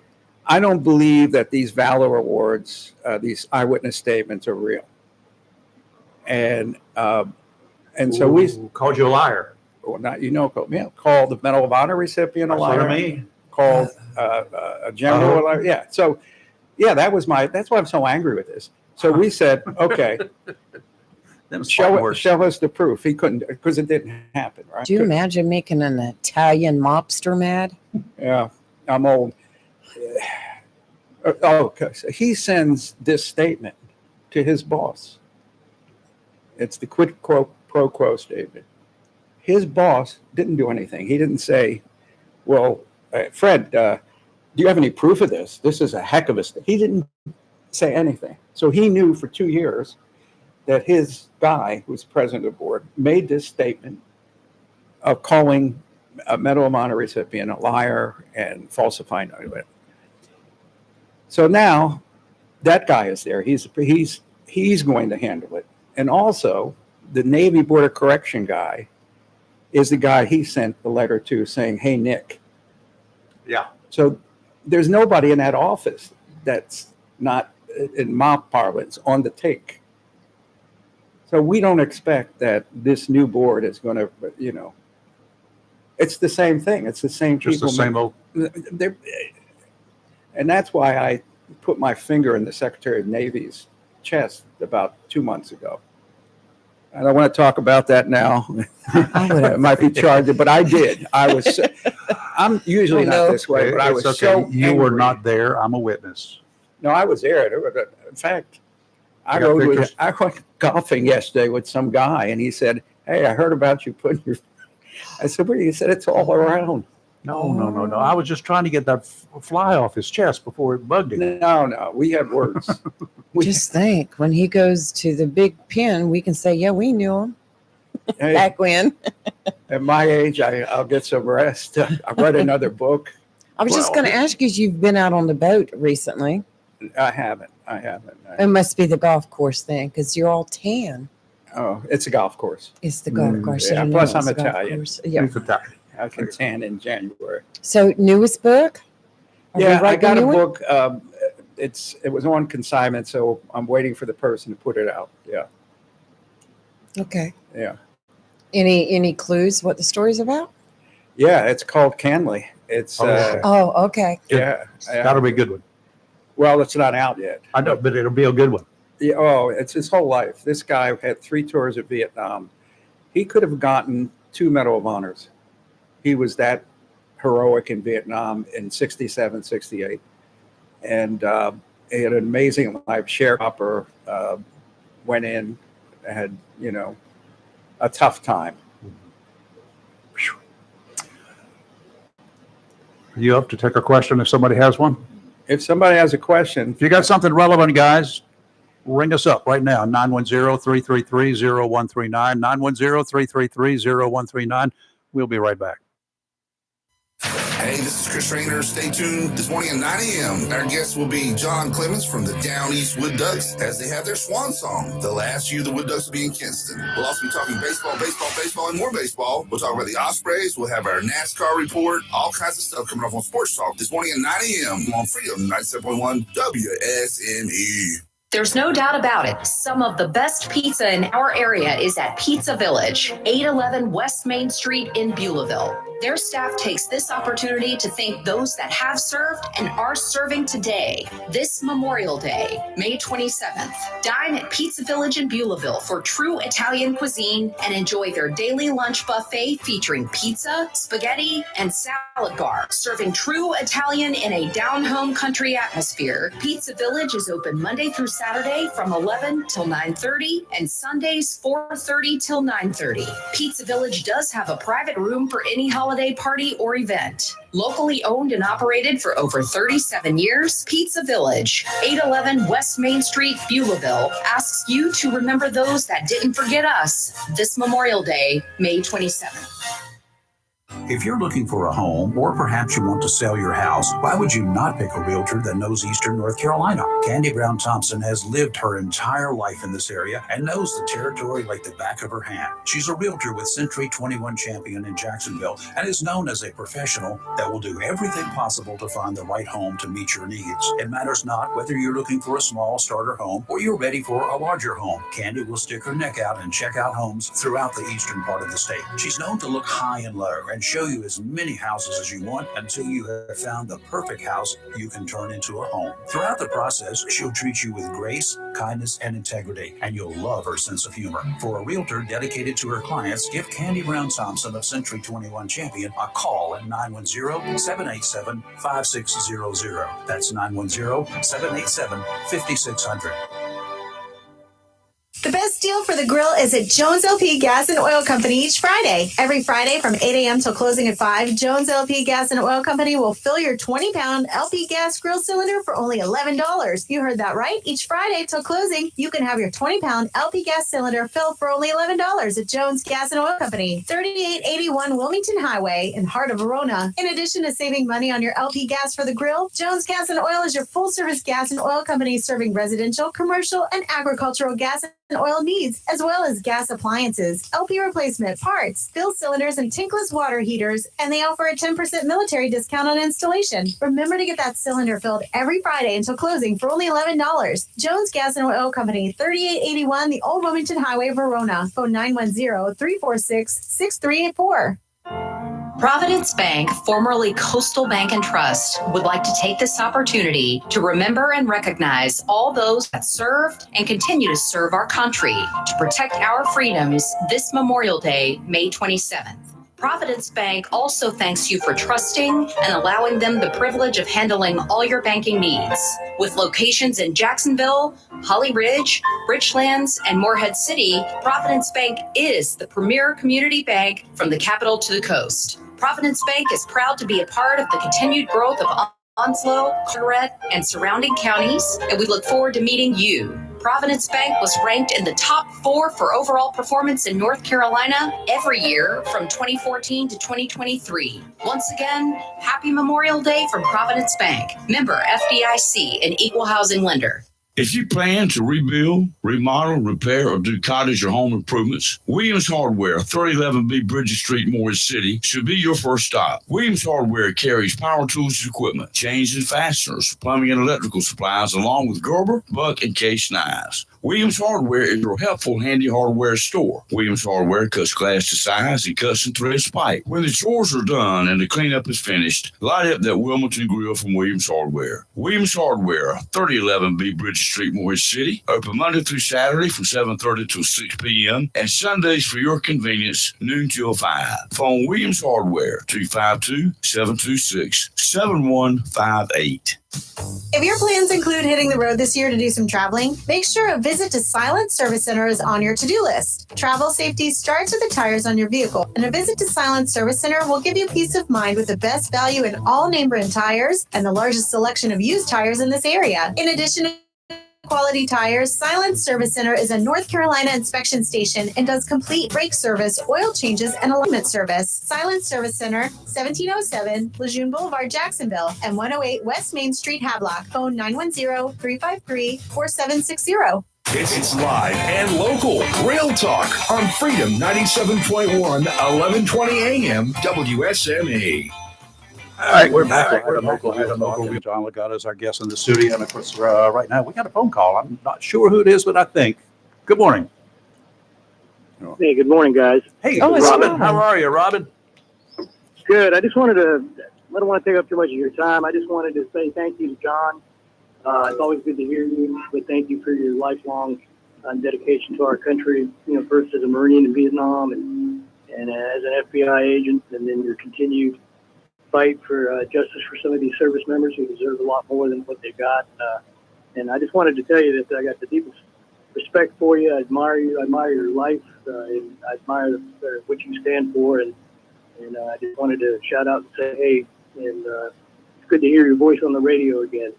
I don't believe that these Valor Awards, these eyewitness statements, are real. And so we called you a liar. Well, not called the Medal of Honor recipient a liar. That's what I mean. Called a general a liar. Yeah. So, yeah, that's why I'm so angry with this. So we said, okay, show us the proof. He couldn't, because it didn't happen, right? Do you imagine making an Italian mobster mad? Yeah, I'm old. Okay, so he sends this statement to his boss. It's the quid pro quo statement. His boss didn't do anything. He didn't say, well, Fred, do you have any proof of this? This is a heck of a statement. He didn't say anything. So he knew for 2 years that his guy, who was president of the board, made this statement of calling a Medal of Honor recipient a liar and falsifying it. So now that guy is there. He's going to handle it. And also, the Navy Board of Correction guy is the guy he sent the letter to saying, hey, Nick. Yeah. So there's nobody in that office that's not, in mob parlance, on the take. So we don't expect that this new board is going to, it's the same thing. It's the same people. Just the same old. And that's why I put my finger in the Secretary of Navy's chest about 2 months ago. I don't want to talk about that now. It might be charged, but I did. I'm usually not this way, but I was so You angry. were not there. I'm a witness. No, I was there. In fact, I got went pictures? golfing yesterday with some guy, and he said, "Hey, I heard about you putting your." I said, "What?" He said, "It's all around." No. I was just trying to get that fly off his chest before it bugged him. No. We had words. Just think, when he goes to the Big Pen, we can say, "Yeah, we knew him Hey, back when." at my age, I'll get some rest. I read another book. I was just going to ask you, you've been out on the boat recently. I haven't. It must be the golf course then, because you're all tan. Oh, it's a golf course. It's the golf course. Yeah. I didn't Plus, know it I'm was a golf Italian. course. Yeah. He's Italian. I can tan in January. So, newest book? Are we Yeah, I writing got a new one? book. It was on consignment, so I'm waiting for the person to put it out. Yeah, Okay. yeah, Any clues what the story's about? yeah. It's called Canley. It's Oh, okay. yeah. That'll be a good one. Well, it's not out yet. I know, but it'll be a good one. Yeah, oh, it's his whole life. This guy had 3 tours of Vietnam. He could have gotten 2 Medal of Honors. He was that heroic in Vietnam in 67, 68. And he had an amazing life. Sharecropper, went in, had, a tough time. Are you up to take a question if somebody has one? If somebody has a question, If you got something relevant, guys, ring us up right now, 910-333-0139, 910-333-0139. We'll be right back. Hey, this is Chris Rainer. Stay tuned this morning at 9 a.m. Our guest will be John Clemens from the Down East Wood Ducks as they have their swan song. The last year the Wood Ducks will be in Kinston. We'll also be talking baseball, and more baseball. We'll talk about the Ospreys. We'll have our NASCAR report. All kinds of stuff coming up on Sports Talk this morning at 9 a.m. on Freedom 97.1 WSME. There's no doubt about it. Some of the best pizza in our area is at Pizza Village, 811 West Main Street in Beulahville. Their staff takes this opportunity to thank those that have served and are serving today, this Memorial Day, May 27th. Dine at Pizza Village in Beulahville for true Italian cuisine and enjoy their daily lunch buffet featuring pizza, spaghetti, and salad bar. Serving true Italian in a down-home country atmosphere, Pizza Village is open Monday through Saturday from 11 till 9:30 and Sundays 4:30 till 9:30. Pizza Village does have a private room for any holiday party or event. Locally owned and operated for over 37 years, Pizza Village, 811 West Main Street, Beulahville, asks you to remember those that didn't forget us this Memorial Day, May 27th. If you're looking for a home, or perhaps you want to sell your house, why would you not pick a realtor that knows Eastern North Carolina? Candy Brown Thompson has lived her entire life in this area and knows the territory like the back of her hand. She's a realtor with Century 21 Champion in Jacksonville and is known as a professional that will do everything possible to find the right home to meet your needs. It matters not whether you're looking for a small starter home or you're ready for a larger home. Candy will stick her neck out and check out homes throughout the eastern part of the state. She's known to look high and low and show you as many houses as you want until you have found the perfect house you can turn into a home. Throughout the process, she'll treat you with grace, kindness, and integrity, and you'll love her sense of humor. For a realtor dedicated to her clients, give Candy Brown Thompson of Century 21 Champion a call at 910-787-5600. That's 910-787-5600. The best deal for the grill is at Jones LP Gas and Oil Company each Friday. Every Friday from 8 a.m. till closing at 5, Jones LP Gas and Oil Company will fill your 20-pound LP gas grill cylinder for only $11. You heard that right. Each Friday till closing, you can have your 20-pound LP gas cylinder filled for only $11 at Jones Gas and Oil Company, 3881 Wilmington Highway in heart of Verona. In addition to saving money on your LP gas for the grill, Jones Gas and Oil is your full-service gas and oil company serving residential, commercial, and agricultural gas and oil needs, as well as gas appliances, LP replacement, parts, fill cylinders, and tankless water heaters, and they offer a 10% military discount on installation. Remember to get that cylinder filled every Friday until closing for only $11. Jones Gas and Oil Company, 3881 the Old Wilmington Highway, Verona. Phone 910-346-6384. Providence Bank, formerly Coastal Bank and Trust, would like to take this opportunity to remember and recognize all those that served and continue to serve our country to protect our freedoms this Memorial Day, May 27th. Providence Bank also thanks you for trusting and allowing them the privilege of handling all your banking needs. With locations in Jacksonville, Holly Ridge, Richlands, and Morehead City, Providence Bank is the premier community bank from the capital to the coast. Providence Bank is proud to be a part of the continued growth of Onslow, Carteret, and surrounding counties, and we look forward to meeting you. Providence Bank was ranked in the top 4 for overall performance in North Carolina every year from 2014 to 2023. Once again, happy Memorial Day from Providence Bank. Member FDIC, an equal housing lender. If you plan to rebuild, remodel, repair, or do cottage or home improvements, Williams Hardware, 3011B Bridges Street, Morris City, should be your first stop. Williams Hardware carries power tools and equipment, chains and fasteners, plumbing and electrical supplies, along with Gerber, Buck, and Case knives. Williams Hardware is your helpful, handy hardware store. Williams Hardware cuts glass to size and cuts and threads pipe. When the chores are done and the cleanup is finished, light up that Wilmington grill from Williams Hardware. Williams Hardware, 3011B Bridges Street, Morris City. Open Monday through Saturday from 7:30 to 6 p.m. and Sundays for your convenience, noon till 5. Phone Williams Hardware, 252-726-7158. If your plans include hitting the road this year to do some traveling, make sure a visit to Silent Service Center is on your to-do list. Travel safety starts with the tires on your vehicle, and a visit to Silent Service Center will give you peace of mind with the best value in all name brand tires and the largest selection of used tires in this area. In addition to quality tires, Silent Service Center is a North Carolina inspection station and does complete brake service, oil changes, and alignment service. Silent Service Center, 1707 Lejeune Boulevard, Jacksonville, and 108 West Main Street, Havelock. Phone 910-353-4760. It's live and local. Real Talk on Freedom 97.1, 1120 AM, WSME. All right, we're back. We're local. John Legata is our guest in the studio, and of course, right now we got a phone call. I'm not sure who it is, but I think. Good morning. Hey, good morning, guys. Hey, Robin. How are you, Robin? Good. I don't want to take up too much of your time. I just wanted to say thank you to John. It's always good to hear you, but thank you for your lifelong dedication to our country. First as a Marine in Vietnam and as an FBI agent, and then your continued fight for justice for some of these service members who deserve a lot more than what they got. And I just wanted to tell you that I got the deepest respect for you. I admire you. I admire your life. And I admire what you stand for. And I just wanted to shout out and say, hey, and it's good to hear your voice on the radio again.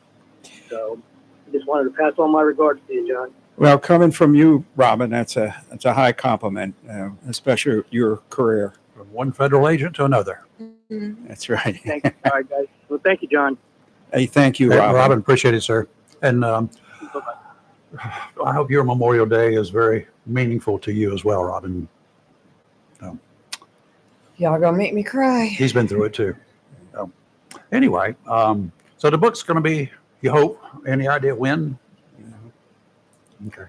So I just wanted to pass on my regards to you, John. Well, coming from you, Robin, that's a high compliment, especially your career. From one federal agent to another. That's right. Thank you. All right, guys. Well, thank you, John. Hey, thank you, Robin. Robin, appreciate it, sir. And I hope your Memorial Day is very meaningful to you as well, Robin. Y'all gonna make me cry. He's been through it too. Anyway, so the book's going to be, you hope, any idea when? Okay.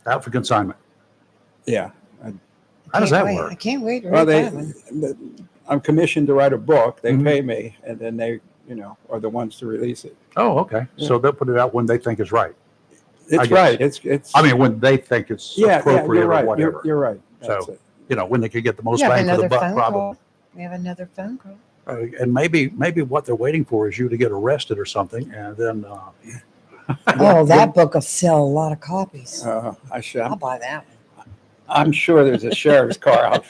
Out for consignment. Yeah. How does that work? I can't wait. Well, I'm commissioned to write a book. They pay me, and then they, are the ones to release it. Oh, okay. Yeah. So they'll put it out when they think it's right. It's right. It's. I mean, when they think it's appropriate you're right. or whatever. You're right. So, when they could get the most bang for the buck, probably. We have another phone call. And maybe what they're waiting for is you to get arrested or something, and then. Oh, that book will sell a lot of copies. I'll buy that one. I'm sure there's a sheriff's car out,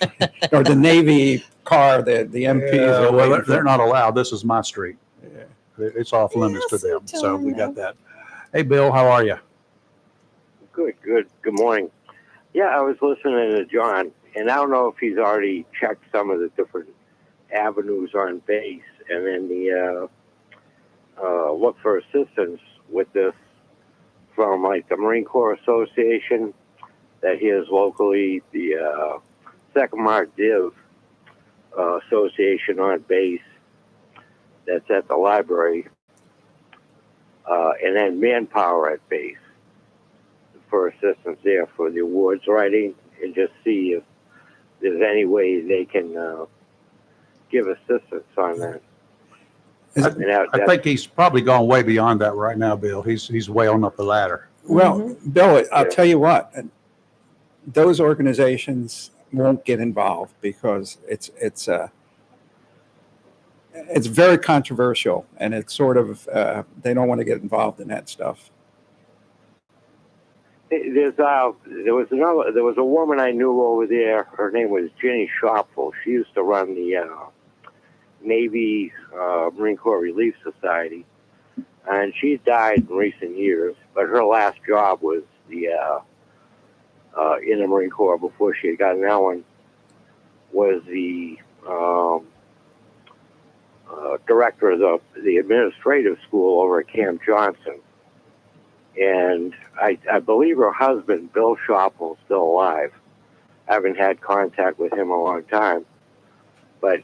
or the Navy car that the MPs are they're not allowed. This is my street. Yeah. It's off limits to them. So we got that. Hey, Bill, how are you? Good. Good morning. Yeah, I was listening to John, and I don't know if he's already checked some of the different avenues on base, and then the look for assistance with this from like the Marine Corps Association that he is locally, the Second Mart Div Association on base that's at the library, and then Manpower at base for assistance there for the awards writing, and just see if there's any way they can give assistance on that. I think he's probably gone way beyond that right now, Bill. He's way on up the ladder. Well, Bill, I'll tell you what, those organizations won't get involved because it's very controversial, and it's sort of they don't want to get involved in that stuff. There was a woman I knew over there. Her name was Jenny Shopful. She used to run the Navy Marine Corps Relief Society, and she died in recent years. But her last job was in the Marine Corps before she had gotten that one, was the director of the administrative school over at Camp Johnson. And I believe her husband, Bill Shopple, is still alive. I haven't had contact with him in a long time. But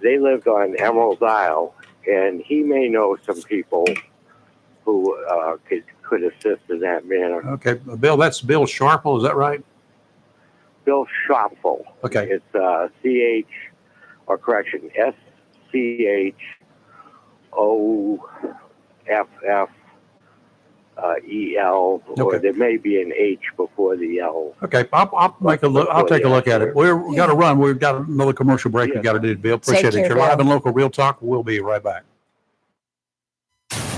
they lived on Emerald Isle, and he may know some people who could assist in that manner. Okay, Bill, that's Bill Sharple, is that right? Bill Shopful. Okay. It's SCHOFFEL, or there may be an H before the L. Okay, I'll take a look. I'll take a look at it. We got to run. We've got another commercial break we got to do, Bill. Appreciate it. You're live and local Real Talk. We'll be right back.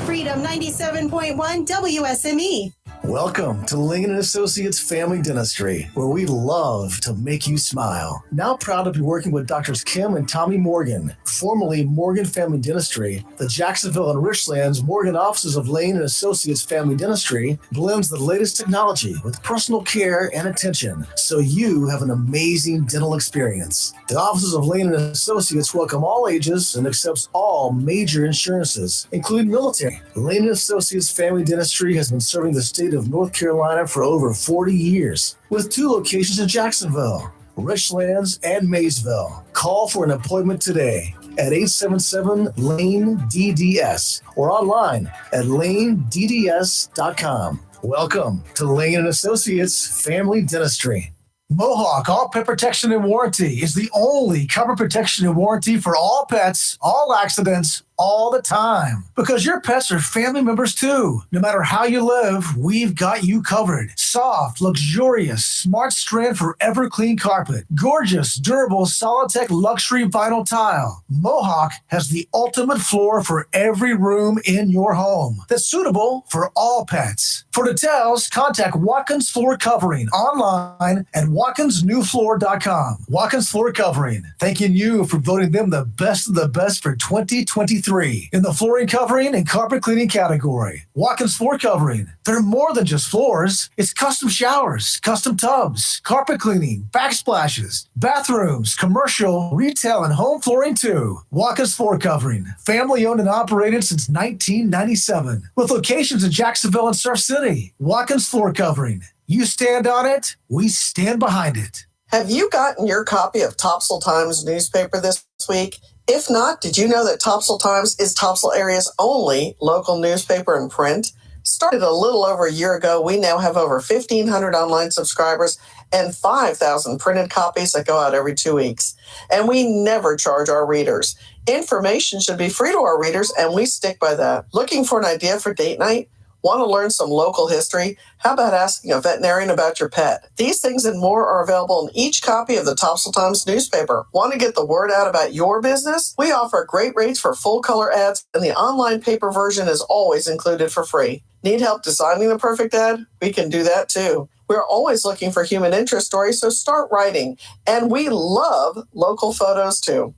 Freedom 97.1 WSME. Welcome to Lane & Associates Family Dentistry, where we love to make you smile. Now proud to be working with Doctors Kim and Tommy Morgan, formerly Morgan Family Dentistry. The Jacksonville and Richlands Morgan offices of Lane & Associates Family Dentistry blends the latest technology with personal care and attention, so you have an amazing dental experience. The offices of Lane & Associates welcome all ages and accepts all major insurances, including military. Lane & Associates Family Dentistry has been serving the state of North Carolina for over 40 years, with 2 locations in Jacksonville, Richlands, and Maysville. Call for an appointment today at 877-LANE-DDS or online at lanedds.com. Welcome to Lane & Associates Family Dentistry. Mohawk All Pet Protection and Warranty is the only cover protection and warranty for all pets, all accidents, all the time. Because your pets are family members too. No matter how you live, we've got you covered. Soft, luxurious, smart strand forever clean carpet. Gorgeous, durable, Solitech luxury vinyl tile. Mohawk has the ultimate floor for every room in your home that's suitable for all pets. For details, contact Watkins Floor Covering online at watkinsnewfloor.com. Watkins Floor Covering, thanking you for voting them the best of the best for 2023 in the flooring covering and carpet cleaning category. Watkins Floor Covering, they're more than just floors. It's custom showers, custom tubs, carpet cleaning, backsplashes, bathrooms, commercial, retail, and home flooring too. Watkins Floor Covering, family owned and operated since 1997, with locations in Jacksonville and Surf City. Watkins Floor Covering, you stand on it, we stand behind it. Have you gotten your copy of Topsail Times newspaper this week? If not, did you know that Topsail Times is Topsail area's only local newspaper in print? Started a little over a year ago, we now have over 1,500 online subscribers and 5,000 printed copies that go out every 2 weeks. And we never charge our readers. Information should be free to our readers, and we stick by that. Looking for an idea for date night? Want to learn some local history? How about asking a veterinarian about your pet? These things and more are available in each copy of the Topsail Times newspaper. Want to get the word out about your business? We offer great rates for full color ads, and the online paper version is always included for free. Need help designing the perfect ad? We can do that too. We're always looking for human interest stories, so start writing. And we love local photos too.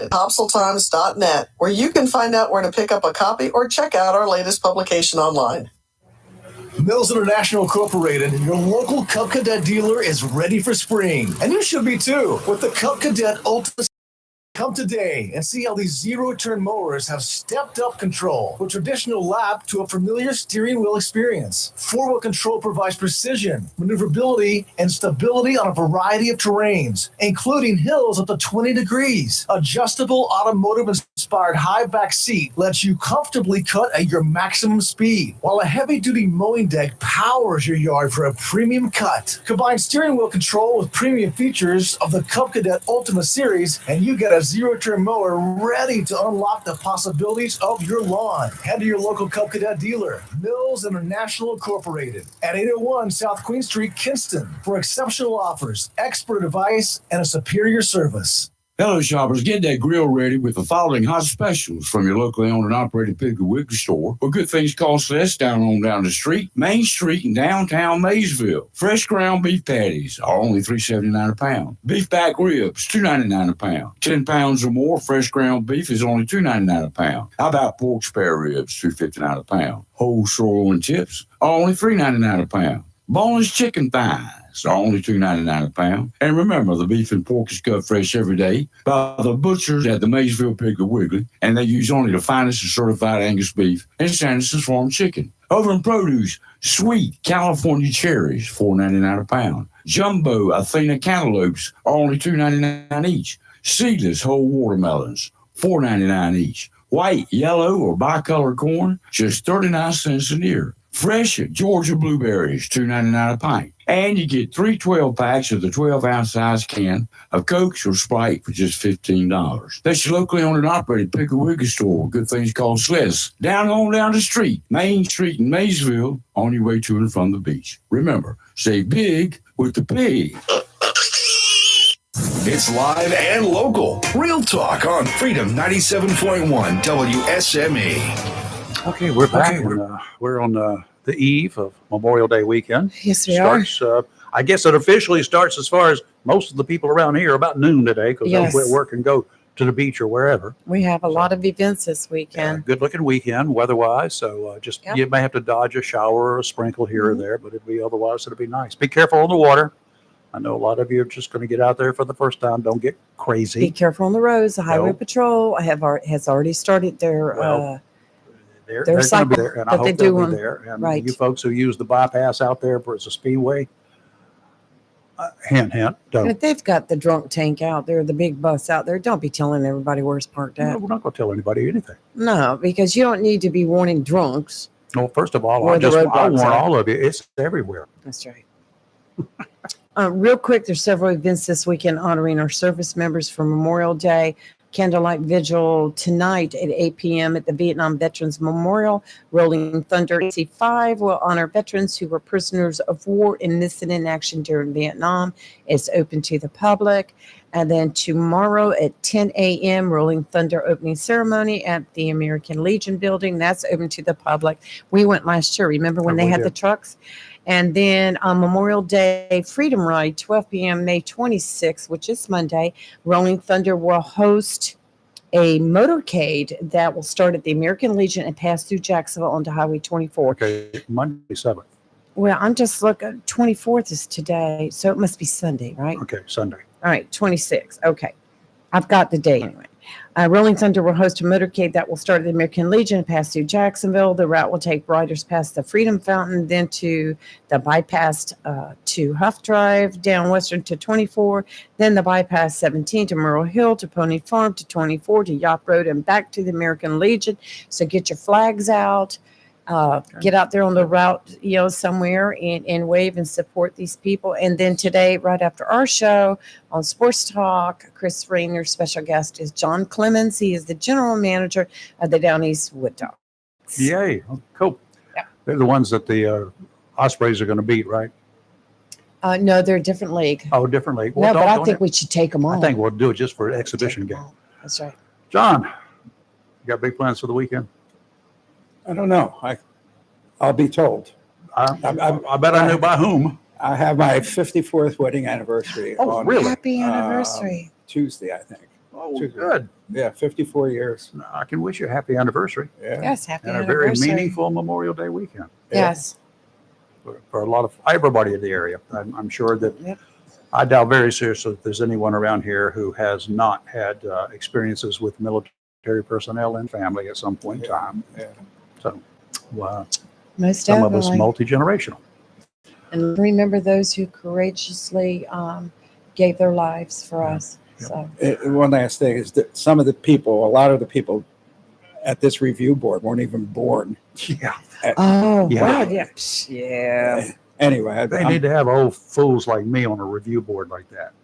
TopsailTimes.net, where you can find out where to pick up a copy or check out our latest publication online. Mills International Incorporated, your local Cub Cadet dealer, is ready for spring. And you should be too, with the Cub Cadet Ultimate. Come today and see how these zero-turn mowers have stepped up control from traditional lap to a familiar steering wheel experience. Four-wheel control provides precision, maneuverability, and stability on a variety of terrains, including hills up to 20 degrees. Adjustable automotive-inspired high back seat lets you comfortably cut at your maximum speed, while a heavy-duty mowing deck powers your yard for a premium cut. Combine steering wheel control with premium features of the Cub Cadet Ultimate Series, and you get a 0 Zero-Turn mower ready to unlock the possibilities of your lawn. Head to your local Cub Cadet dealer, Mills International Incorporated, at 801 South Queen Street, Kinston, for exceptional offers, expert advice, and a superior service. Hello, shoppers. Get that grill ready with the following hot specials from your locally owned and operated Piggly Wiggly store, where good things cost less down the street, Main Street in downtown Maysville. Fresh ground beef patties are only $3.79 a pound. Beef back ribs, $2.99 a pound. 10 pounds or more fresh ground beef is only $2.99 a pound. How about pork spare ribs, $2.59 a pound. Whole sirloin tips are only $3.99 a pound. Boneless chicken thighs are only $2.99 a pound. And remember, the beef and pork is cut fresh every day by the butchers at the Maysville Piggly Wiggly, and they use only the finest and certified Angus beef and Sanderson's Farm chicken. Over in produce, sweet California cherries, $4.99 a pound. Jumbo Athena cantaloupes are only $2.99 each. Seedless whole watermelons, $4.99 each. White, yellow, or bicolor corn, just 39 cents an ear. Fresh Georgia blueberries, $2.99 a pint. And you get 3 12-packs of the 12-ounce size can of Cokes or Sprite for just $15. That's your locally owned and operated Piggly Wiggly store. Good things cost less. Down the street, Main Street in Maysville, on your way to and from the beach. Remember, save big with the pig. It's live and local. Real talk on Freedom 97.1 WSME. Okay, we're back. We're on the eve of Memorial Day weekend. Yes, we are. I guess it officially starts, as far as most of the people around here, about noon today, because they'll quit work and go to the beach or wherever. We have a lot of events this weekend. Good looking weekend weather-wise, so you may have to dodge a shower or a sprinkle here or there, but it'll be nice. Be careful on the water. I know a lot of you are just going to get out there for the first time. Don't get crazy. Be careful on the roads. The Highway Patrol has already started their They're going to be there, and I hope they'll be there. And right. you folks who use the bypass out there as a speedway, hint, don't. If they've got the drunk tank out there, the big bus out there, don't be telling everybody where it's parked at. No, we're not going to tell anybody anything. No, because you don't need to be warning drunks. Well, first of all, I warn all of you, it's everywhere. That's right. Real quick, there's several events this weekend honoring our service members for Memorial Day. Candlelight Vigil tonight at 8 p.m. at the Vietnam Veterans Memorial. Rolling Thunder C5 will honor veterans who were prisoners of war enlisted in action during Vietnam. It's open to the public. And then tomorrow at 10 a.m., Rolling Thunder opening ceremony at the American Legion building. That's open to the public. We went last year. Remember when they had the trucks? And then on Memorial Day Freedom Ride, 12 p.m., May 26th, which is Monday, Rolling Thunder will host a motorcade that will start at the American Legion and pass through Jacksonville onto Highway 24. Okay, Monday 7th. Well, I'm just looking, 24th is today, so it must be Sunday, right? Okay, Sunday. All right, 26th. Okay. I've got the date anyway. Rolling Thunder will host a motorcade that will start at the American Legion and pass through Jacksonville. The route will take riders past the Freedom Fountain, then to the bypass to Huff Drive, down Western to 24, then the bypass 17 to Merle Hill, to Pony Farm, to 24, to Yop Road, and back to the American Legion. So get your flags out. Get out there on the route, somewhere and wave and support these people. And then today, right after our show on Sports Talk, Chris Rayner's special guest is John Clemens. He is the general manager of the Down East Wood Dogs. Yay. Oh, cool. Yeah. They're the ones that the Ospreys are going to beat, right? No, they're a different league. Oh, different league. Well, no, but I think we should take them on. I think we'll do it just for an exhibition game. That's right. John, you got big plans for the weekend? I don't know. I'll be told. I bet I know by whom. I have my 54th wedding anniversary. Oh, really? Happy anniversary. Tuesday, I think. Oh, Tuesday. Good. Yeah, 54 years. I can wish you a happy anniversary. Yeah. Yes, happy and anniversary. And a very meaningful Memorial Day weekend. Yes. For a lot of everybody in the area. I'm sure that I doubt very seriously that there's anyone around here who has not had experiences with military personnel and family at some point in time. Yeah. So, most some definitely. of us multi-generational. And remember those who courageously gave their lives for us. So One last thing is that a lot of the people at this review board weren't even born. Yeah. wow. Yeah. Yeah. Anyway, They need to have old fools like me on a review board like that.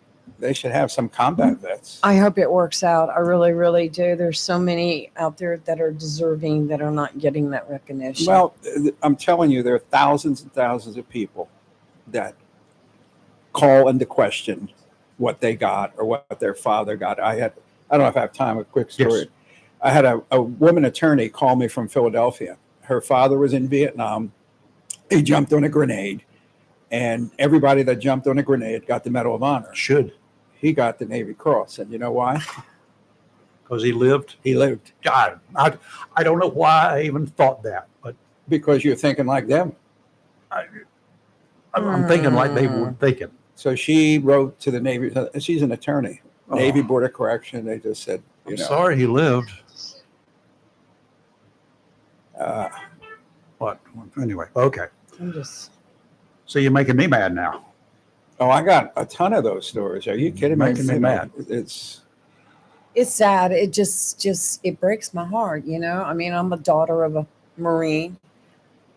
They should have some combat vets. I hope it works out. I really, really do. There's so many out there that are deserving that are not getting that recognition. Well, I'm telling you, there are thousands and thousands of people that call into question what they got or what their father got. I don't know if I have time, a quick story. Yes. I had a woman attorney call me from Philadelphia. Her father was in Vietnam. He jumped on a grenade, and everybody that jumped on a grenade got the Medal of Honor. Should. He got the Navy Cross. And you know why? Because he lived? He lived. God, I don't know why I even thought that, but because you're thinking like them. I'm thinking like they were thinking. So she wrote to the Navy. She's an attorney. Oh. Navy Board of Correction. They just said, I'm sorry he lived. What? Anyway, okay. I'm just. Mm-hmm. So you're making me mad now. Oh, I got a ton of those stories. Are you kidding me? Making me mad. It's sad. It just it breaks my heart. You know, I mean, I'm a daughter of a Marine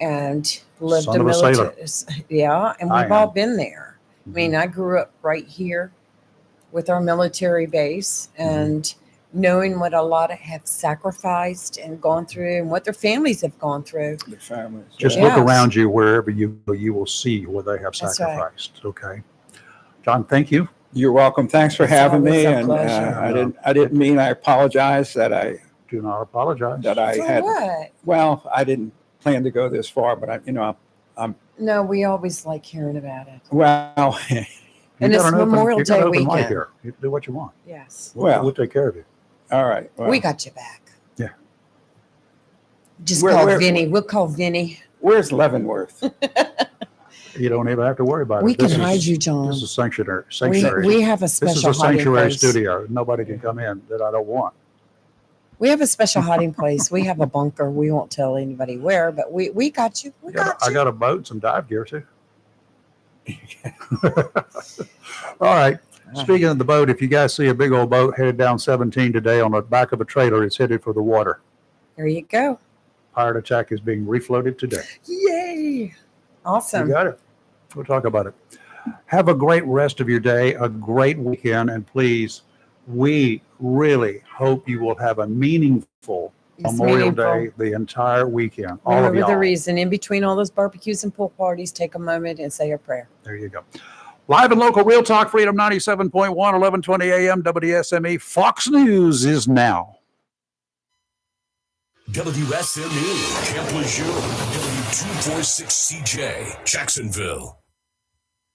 and lived Son a of a sailor. military. Yeah, and I we've all am. been there. I mean, I grew up right here with our military base and knowing what a lot of have sacrificed and gone through and what their families have gone through. the families. Just Yes. look around you wherever you go, you will see where they have That's right. sacrificed. Okay. John, thank you. You're welcome. Thanks for It's having me. always a And pleasure. I didn't mean. I apologize that I Do not apologize. For had. what? Well, I didn't plan to go this far, but I'm No, we always like hearing about it. well. You And got it's an open- Memorial you got an Day open mic weekend. here. You do what you want. Yes. Well. We'll take care of you. All right. Well, We got you back. Yeah. Just Where- call where- Vinny. We'll call Vinny. Where's Leavenworth? You don't even have to worry about it. We can This is- hide you, John. This is sanctuary. We, Sanctuary. we have a This is special a hiding sanctuary place. studio. Nobody can come in that I don't want. We have a special hiding place. We have a bunker. We won't tell anybody where, but we got you. We got I you. got a boat and some dive gear too. All right. Speaking of the boat, if you guys see a big old boat headed down 17 today on the back of a trailer, it's headed for the water. There you go. Pirate Attack is being refloated today. Yay. Awesome. You got it. We'll talk about it. Have a great rest of your day, a great weekend, and please, we really hope you will have a meaningful It's Memorial meaningful. Day the entire weekend. All of Remember y'all. the reason. In between all those barbecues and pool parties, take a moment and say a prayer. There you go. Live and local, Real Talk Freedom 97.1, 1120 a.m. WSME. Fox News is now. WSME, Camp Lejeune, W246CJ, Jacksonville.